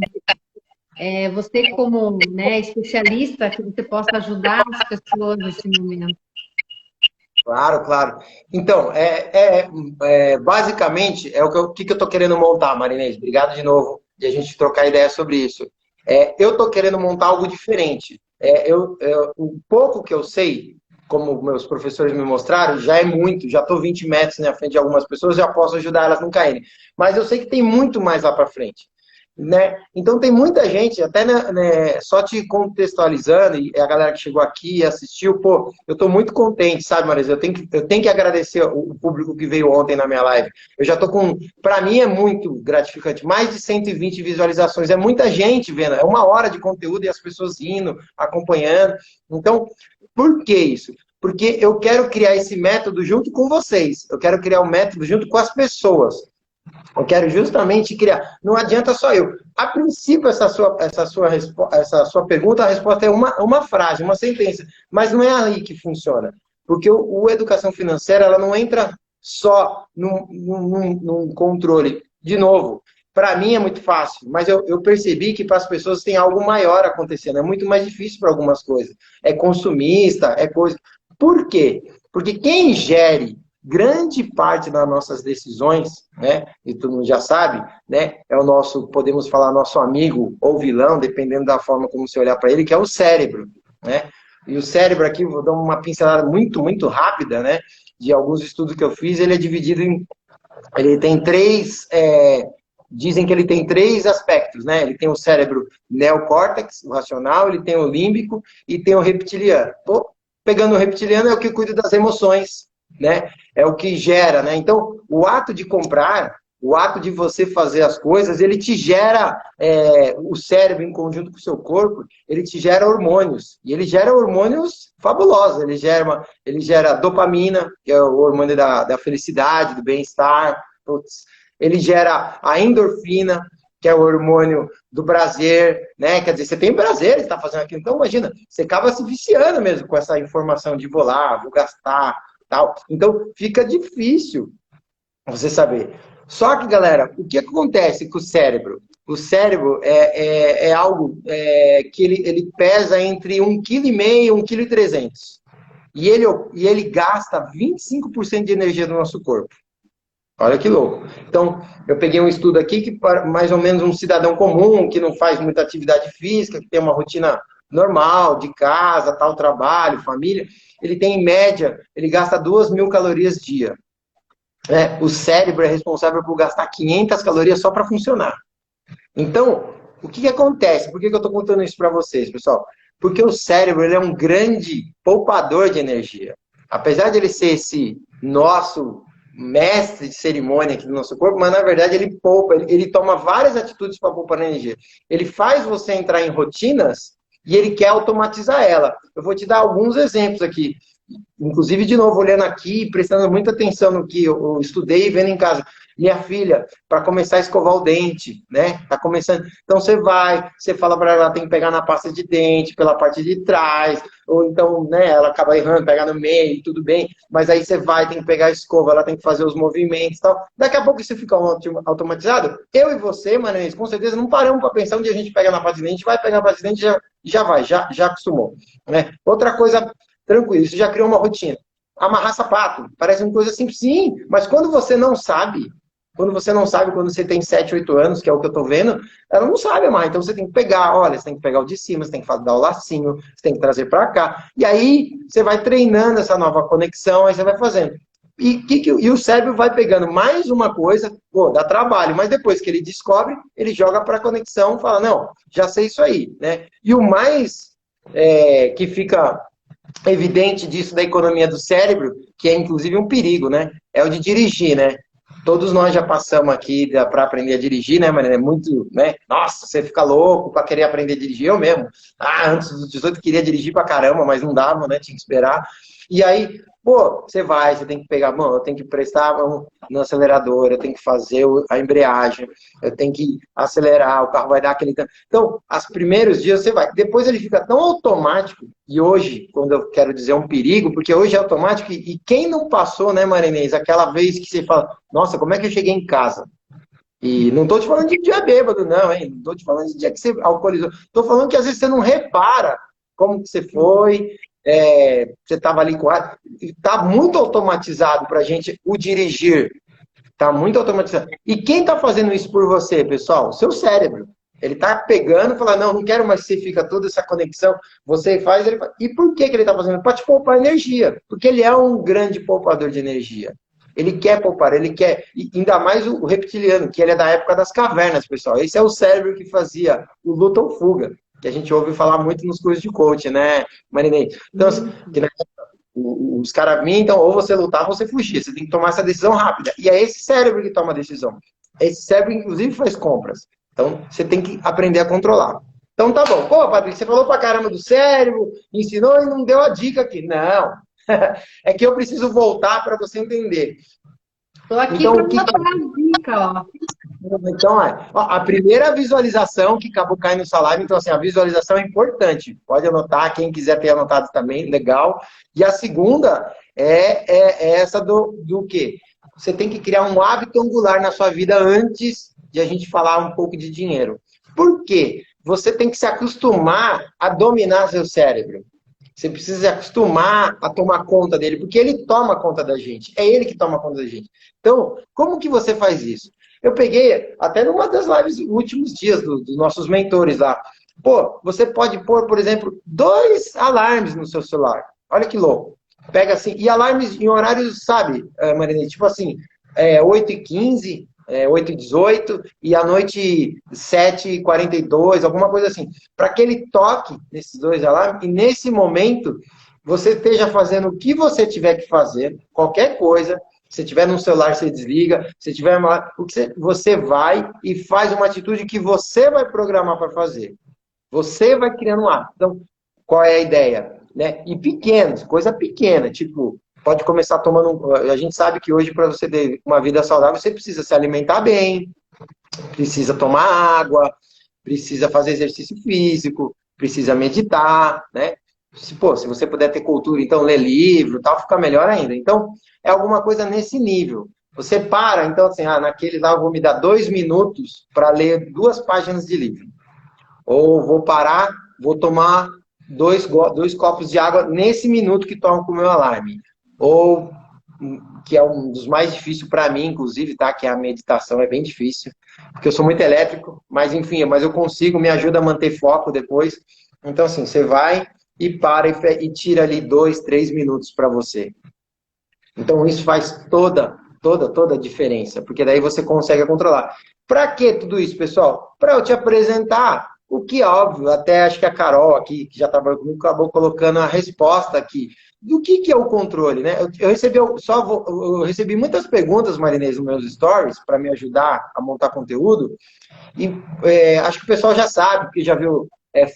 Você como, né, especialista, que você possa ajudar as pessoas nesse momento. Claro, claro. Então, basicamente, o que eu estou querendo montar, Marinês. Obrigado de novo de a gente trocar ideia sobre isso. Eu estou querendo montar algo diferente. O pouco que eu sei, como meus professores me mostraram, já é muito. Já estou 20 metros na frente de algumas pessoas, já posso ajudar elas a não caírem. Mas eu sei que tem muito mais lá para frente. Né? Então tem muita gente, até né, só te contextualizando, e a galera que chegou aqui e assistiu, pô, eu tô muito contente, sabe, Marisa? Eu tenho que agradecer o público que veio ontem na minha live. Eu já tô pra mim é muito gratificante, mais de 120 visualizações, é muita gente vendo, é 1 hora de conteúdo e as pessoas indo, acompanhando. Então, por que isso? Porque eu quero criar esse método junto com vocês, eu quero criar um método junto com as pessoas. Eu quero justamente criar. Não adianta só eu. A princípio, essa sua pergunta, a resposta é uma frase, uma sentença. Mas não é aí que funciona. Porque o educação financeira, ela não entra só num controle. De novo, Para mim é muito fácil, mas eu percebi que para as pessoas tem algo maior acontecendo. É muito mais difícil para algumas coisas. É consumista, é coisa. Por quê? Porque quem gere grande parte das nossas decisões, né? E todo mundo já sabe, né? É o nosso, podemos falar, nosso amigo ou vilão, dependendo da forma como você olhar para ele, que é o cérebro, né? E o cérebro aqui, vou dar uma pincelada muito rápida, né? De alguns estudos que eu fiz, ele é dividido em. Ele tem três. Dizem que ele tem três aspectos, né? Ele tem o cérebro neocórtex, o racional, ele tem o límbico e tem o reptiliano. Tô pegando o reptiliano é o que cuida das emoções, né? É o que gera, né? Então, o ato de comprar, o ato de você fazer as coisas, ele te gera, o cérebro em conjunto com o seu corpo, ele te gera hormônios. E ele gera hormônios fabulosos. Ele gera dopamina, que é o hormônio da felicidade, do bem-estar. Ele gera a endorfina, que é o hormônio do prazer, né? Quer dizer, você tem prazer de estar fazendo aquilo. Então, imagina, você acaba se viciando mesmo com essa informação de vou lá, vou gastar, tal. Então, fica difícil você saber. Só que, galera, o que acontece com o cérebro? O cérebro é algo que ele pesa entre 1,5 kg e 1,3 kg. E ele gasta 25% de energia do nosso corpo. Olha que louco. Então, eu peguei um estudo aqui que mais ou menos um cidadão comum, que não faz muita atividade física, que tem uma rotina normal, de casa, tal, trabalho, família, ele tem em média, ele gasta 2.000 calorias dia. O cérebro é responsável por gastar 500 calorias só para funcionar. Então, o que acontece? Por que eu estou contando isso para vocês, pessoal? Porque o cérebro ele é um grande poupador de energia. Apesar de ele ser esse nosso mestre de cerimônia aqui do nosso corpo, mas na verdade ele poupa, ele toma várias atitudes para poupar energia. Ele faz você entrar em rotinas e ele quer automatizar ela. Eu vou te dar alguns exemplos aqui. Inclusive, de novo, olhando aqui, prestando muita atenção no que eu estudei e vendo em casa. Minha filha, para começar a escovar o dente, né? Tá começando. Então você fala para ela, tem que pegar na pasta de dente, pela parte de trás, ou então, né, ela acaba errando, pegar no meio, tudo bem, mas aí você tem que pegar a escova, ela tem que fazer os movimentos e tal. Daqui a pouco isso fica automatizado. Eu e você, Maranhão, com certeza não paramos para pensar onde a gente pega na pasta de dente, vai pegar na pasta de dente, já acostumou, né? Outra coisa, tranquilo, isso já criou uma rotina. Amarrar sapato, parece uma coisa simples, sim, mas quando você não sabe, quando você tem 7, 8 anos, que é o que eu tô vendo, ela não sabe mais. Então você tem que pegar, olha, você tem que pegar o de cima, você tem que dar o lacinho, você tem que trazer para cá. E aí você vai treinando essa nova conexão, aí você vai fazendo. E o cérebro vai pegando mais uma coisa, pô, dá trabalho, mas depois que ele descobre, ele joga para a conexão e fala, não, já sei isso aí, né? E o mais que fica evidente disso da economia do cérebro, que é inclusive um perigo, né? É o de dirigir, né? Todos nós já passamos aqui para aprender a dirigir, né, Marina? É muito, né? Nossa, você fica louco para querer aprender a dirigir. Eu mesmo. Antes dos 18 queria dirigir para caramba, mas não dava, né? Tinha que esperar. E aí, pô, você tem que pegar, mano, eu tenho que prestar a mão no acelerador, eu tenho que fazer a embreagem, eu tenho que acelerar, o carro vai dar aquele... Então, os primeiros dias você vai. Depois ele fica tão automático, e hoje, quando eu quero dizer um perigo, porque hoje é automático, e quem não passou, né, Marinês, aquela vez que você fala, nossa, como é que eu cheguei em casa? E não estou te falando de dia bêbado, não, hein? Não estou te falando de dia que você alcoolizou. Estou falando que às vezes você não repara como que você foi, você estava ali com ar. Está muito automatizado para a gente o dirigir. Está muito automatizado. E quem está fazendo isso por você, pessoal? O seu cérebro. Ele está pegando e falando, não quero mais que você fica toda essa conexão. Você faz, ele faz. E por que ele está fazendo? Para te poupar energia. Porque ele é um grande poupador de energia. Ele quer poupar, ele quer. E ainda mais o reptiliano, que ele é da época das cavernas, pessoal. Esse é o cérebro que fazia o luta ou fuga, que a gente ouve falar muito nos cursos de coaching, né, Marinei? Então, os caras vinham, então, ou você lutar ou você fugir. Você tem que tomar essa decisão rápida. E é esse cérebro que toma a decisão. Esse cérebro, inclusive, faz compras. Então, você tem que aprender a controlar. Então, tá bom. Pô, Patrícia, você falou pra caramba do cérebro, ensinou e não deu a dica aqui. Não. É que eu preciso voltar para você entender. Estou aqui então, para botar a dica, ó. Então, a primeira visualização que acabou caindo no salário, então, assim, a visualização é importante. Pode anotar, quem quiser ter anotado também, legal. E a segunda é essa do quê? Você tem que criar um hábito angular na sua vida antes de a gente falar um pouco de dinheiro. Por quê? Você tem que se acostumar a dominar seu cérebro. Você precisa se acostumar a tomar conta dele, porque ele toma conta da gente. É ele que toma conta da gente. Então, como que você faz isso? Eu peguei, até numa das lives últimos dias dos nossos mentores lá. Pô, você pode pôr, por exemplo, 2 alarmes no seu celular. Olha que louco. Pega assim, e alarmes em horários, sabe, Marinês? Tipo assim, 8h15, 8h18 e à noite 7h42, alguma coisa assim. Para que ele toque nesses 2 alarmes e nesse momento você esteja fazendo o que você tiver que fazer, qualquer coisa. Se tiver no celular, você desliga. Se tiver você vai e faz uma atitude que você vai programar para fazer. Você vai criando um hábito. Então, qual é a ideia? Né? E pequenos, coisa pequena, tipo, pode começar tomando. A gente sabe que hoje, para você ter uma vida saudável, você precisa se alimentar bem, precisa tomar água, precisa fazer exercício físico, precisa meditar, né? Se você puder ter cultura, então ler livro, tal, fica melhor ainda. Então, é alguma coisa nesse nível. Você para, então, assim, naquele lá eu vou me dar 2 minutos para ler 2 páginas de livro. Ou vou parar, vou tomar 2 copos de água nesse minuto que tomo com o meu alarme. Ou, que é um dos mais difíceis para mim, inclusive, tá? Que é a meditação, é bem difícil. Porque eu sou muito elétrico, mas enfim, mas eu consigo, me ajuda a manter foco depois. Então, assim, você vai e para e tira ali 2, 3 minutos para você. Então, isso faz toda a diferença, porque daí você consegue controlar. Para que tudo isso, pessoal? Para eu te apresentar o que é óbvio, até acho que a Carol aqui, que já trabalhou comigo, acabou colocando a resposta aqui. Do que é o controle, né? Eu recebi muitas perguntas, Marinês, nos meus stories, para me ajudar a montar conteúdo, e acho que o pessoal já sabe, porque já viu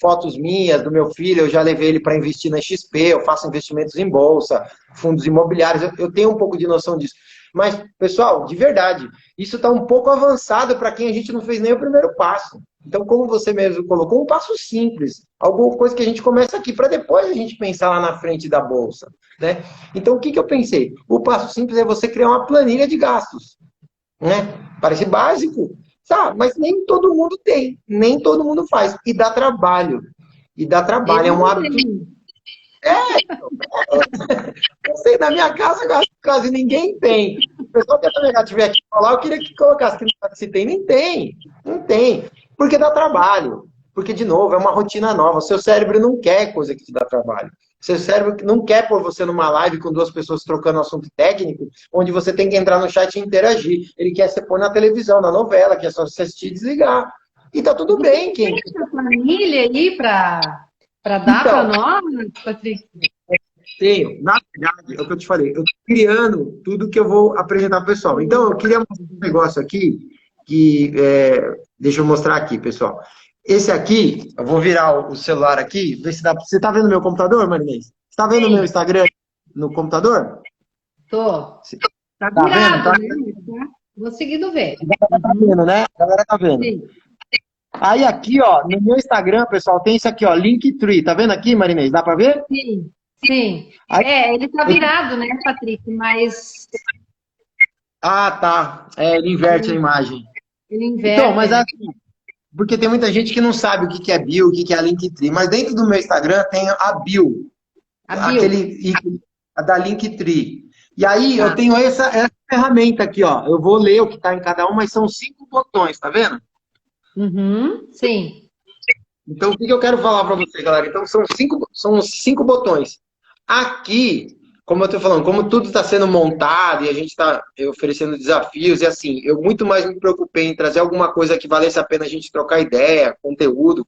fotos minhas do meu filho, eu já levei ele para investir na XP, eu faço investimentos em bolsa, fundos imobiliários, eu tenho um pouco de noção disso. Mas, pessoal, de verdade, isso está um pouco avançado para quem a gente não fez nem o primeiro passo. Então, como você mesmo colocou, um passo simples, alguma coisa que a gente começa aqui, para depois a gente pensar lá na frente da bolsa. Né? Então, o que eu pensei? O passo simples é você criar uma planilha de gastos. Né? Parece básico, sabe? Mas nem todo mundo tem, nem todo mundo faz. E dá trabalho. É um hábito. Eu sei, na minha casa quase ninguém tem. O pessoal que estiver aqui falar, eu queria que colocasse se tem, nem tem. Não tem. Porque dá trabalho. Porque, de novo, é uma rotina nova. O seu cérebro não quer coisa que te dá trabalho. O seu cérebro não quer pôr você numa live com 2 pessoas trocando assunto técnico, onde você tem que entrar no chat e interagir. Ele quer você pôr na televisão, na novela, que é só você assistir e desligar. E tá tudo bem, quem? Tem essa planilha aí para dar para nós, Patrick? Tenho. Na verdade, é o que eu te falei. Eu estou criando tudo que eu vou apresentar para o pessoal. Então, eu queria mostrar um negócio aqui, que deixa eu mostrar aqui, pessoal. Esse aqui, eu vou virar o celular aqui, ver se dá. Você está vendo meu computador, Marinês? Você está vendo o meu Instagram no computador? Tô. Tá Tá virado, vendo? né? Vou seguindo ver. A galera tá vendo, né? A galera tá vendo. Sim. Aí aqui, ó, no meu Instagram, pessoal, tem isso aqui, ó, Linktree. Tá vendo aqui, Marinês? Dá para ver? Sim, sim. Aí, Ele tá virado, né, Patrick? Mas tá. Ele inverte a imagem. ele inverte. Então, mas aqui, porque tem muita gente que não sabe o que é bio, o que é a Linktree. Mas dentro do meu Instagram tem a bio. A bio. Aquele da Linktree. E aí eu tenho essa ferramenta aqui, ó. Eu vou ler o que está em cada um, mas são 5 botões, tá vendo? Uhum, sim. Então, o que eu quero falar para você, galera? Então, são 5 botões. Aqui, como eu estou falando, como tudo está sendo montado e a gente está oferecendo desafios, e assim, eu muito mais me preocupei em trazer alguma coisa que valesse a pena a gente trocar ideia, conteúdo.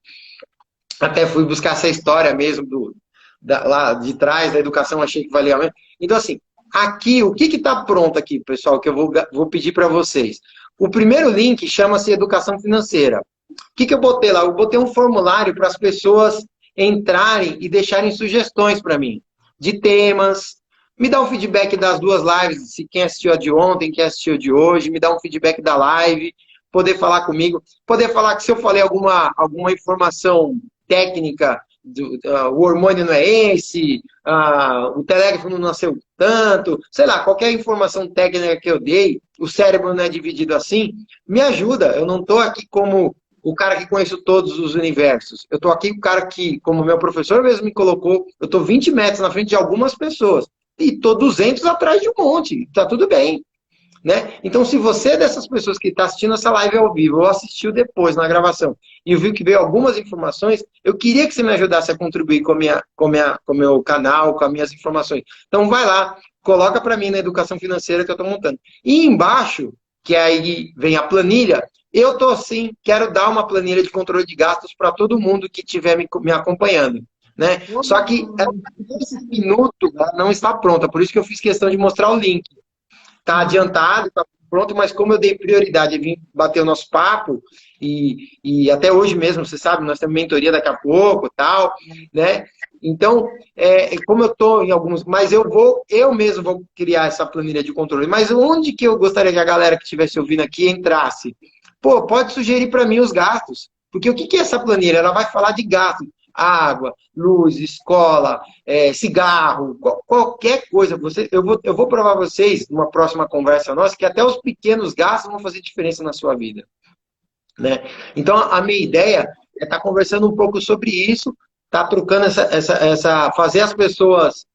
Até fui buscar essa história mesmo lá de trás da educação, achei que valia mesmo. Então, assim, aqui, o que está pronto aqui, pessoal, que eu vou pedir para vocês? O primeiro link chama-se Educação Financeira. O que eu botei lá? Eu botei um formulário para as pessoas entrarem e deixarem sugestões para mim, de temas. Me dá um feedback das 2 lives, se quem assistiu a de ontem, quem assistiu a de hoje, me dá um feedback da live, poder falar comigo, poder falar que se eu falei alguma informação técnica, o hormônio não é esse, o telégrafo não nasceu tanto, sei lá, qualquer informação técnica que eu dei, o cérebro não é dividido assim, me ajuda. Eu não estou aqui como o cara que conhece todos os universos. Eu estou aqui com o cara que, como meu professor mesmo me colocou, eu estou 20 metros na frente de algumas pessoas e estou 200 atrás de um monte. Tá tudo bem. Né? Então, se você é dessas pessoas que está assistindo essa live ao vivo ou assistiu depois na gravação e viu que veio algumas informações, eu queria que você me ajudasse a contribuir com o meu canal, com as minhas informações. Então, vai lá, coloca para mim na educação financeira que eu estou montando. E embaixo, que aí vem a planilha, eu estou sim, quero dar uma planilha de controle de gastos para todo mundo que estiver me acompanhando. Né? Só que esse minuto não está pronta, por isso que eu fiz questão de mostrar o link. Está adiantado, está pronto, mas como eu dei prioridade a vir bater o nosso papo, e até hoje mesmo, você sabe, nós temos mentoria daqui a pouco, tal, né? Então, como eu estou em alguns... Mas eu mesmo vou criar essa planilha de controle. Mas onde que eu gostaria que a galera que estivesse ouvindo aqui entrasse? Pô, pode sugerir para mim os gastos. Porque o que é essa planilha? Ela vai falar de gastos. Água, luz, escola, cigarro, qualquer coisa. Eu vou provar a vocês, numa próxima conversa nossa, que até os pequenos gastos vão fazer diferença na sua vida. Né? Então, a minha ideia é estar conversando um pouco sobre isso, trocando fazer as pessoas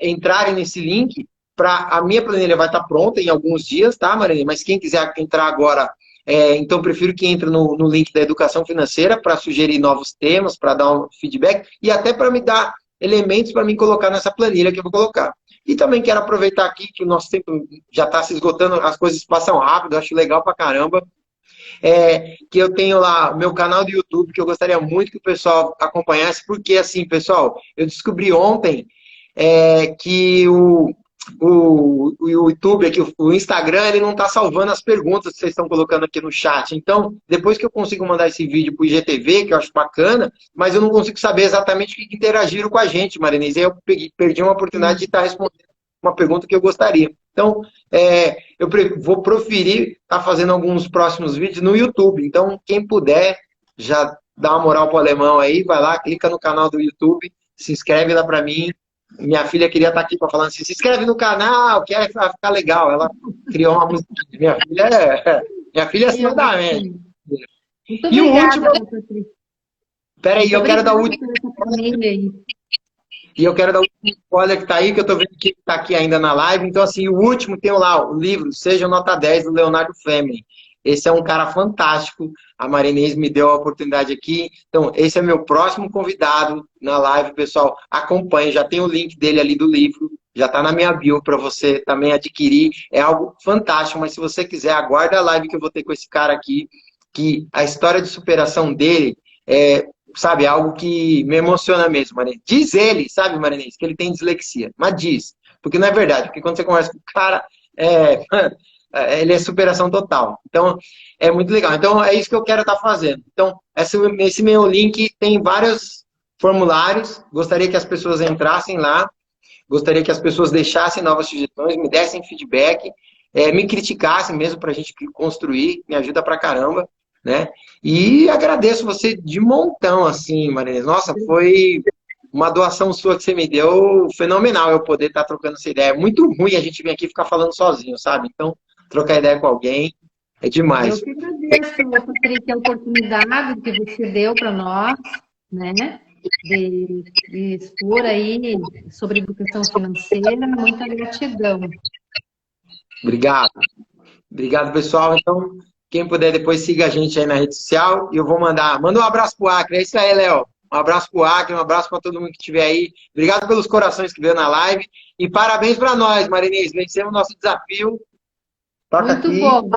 entrarem nesse link, a minha planilha vai estar pronta em alguns dias, tá, Marilene? Mas quem quiser entrar agora, então prefiro que entre no link da educação financeira para sugerir novos temas, para dar um feedback e até para me dar elementos para me colocar nessa planilha que eu vou colocar. E também quero aproveitar aqui que o nosso tempo já está se esgotando, as coisas passam rápido, acho legal pra caramba. Que eu tenho lá o meu canal do YouTube, que eu gostaria muito que o pessoal acompanhasse, porque assim, pessoal, eu descobri ontem que o YouTube, aqui, o Instagram, ele não está salvando as perguntas que vocês estão colocando aqui no chat. Então, depois que eu consigo mandar esse vídeo para o IGTV, que eu acho bacana, mas eu não consigo saber exatamente o que interagiram com a gente, Marinês. Aí eu perdi uma oportunidade de estar respondendo uma pergunta que eu gostaria. Então, eu vou proferir estar fazendo alguns próximos vídeos no YouTube. Então, quem puder, já dá uma moral para o alemão aí, vai lá, clica no canal do YouTube, se inscreve lá para mim. Minha filha queria estar aqui para falar assim, se inscreve no canal, que vai ficar legal. Ela criou uma música. Minha filha é acima da média. Muito obrigada, o último... Peraí, eu quero dar o último... E eu quero dar um spoiler que está aí, que eu estou vendo que está aqui ainda na live. Então, assim, o último tem lá o livro Seja Nota 10, do Leonardo Fleming. Esse é um cara fantástico. A Marinês me deu a oportunidade aqui. Então, esse é meu próximo convidado na live, pessoal. Acompanhe, já tem o link dele ali do livro. Já está na minha bio para você também adquirir. É algo fantástico, mas se você quiser, aguarda a live que eu vou ter com esse cara aqui, que a história de superação dele sabe, algo que me emociona mesmo, Marinês. Diz ele, sabe, Marinês, que ele tem dislexia. Mas diz. Porque não é verdade. Porque quando você conversa com o cara, ele é superação total. Então, é muito legal. Então, é isso que eu quero estar fazendo. Então, esse meu link tem vários formulários. Gostaria que as pessoas entrassem lá. Gostaria que as pessoas deixassem novas sugestões, me dessem feedback, me criticassem mesmo para a gente construir. Me ajuda pra caramba. Né? E agradeço você de montão, assim, Marinês. Nossa, foi uma doação sua que você me deu fenomenal eu poder estar trocando essa ideia. É muito ruim a gente vir aqui ficar falando sozinho, sabe? Então, trocar ideia com alguém é demais. Eu que agradeço, Patrick, a oportunidade que você deu para nós, né? De expor aí sobre educação financeira. Muita gratidão. Obrigado. Obrigado, pessoal. Então, quem puder depois siga a gente aí na rede social e eu vou manda um abraço pro Acre. É isso aí, Léo. Um abraço pro Acre, um abraço para todo mundo que estiver aí. Obrigado pelos corações que veio na live e parabéns para nós, Marinês. Vencemos o nosso desafio. Toca muito aqui. Bom.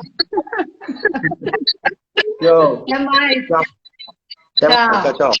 Tchau. Até mais. Tchau. Tchau.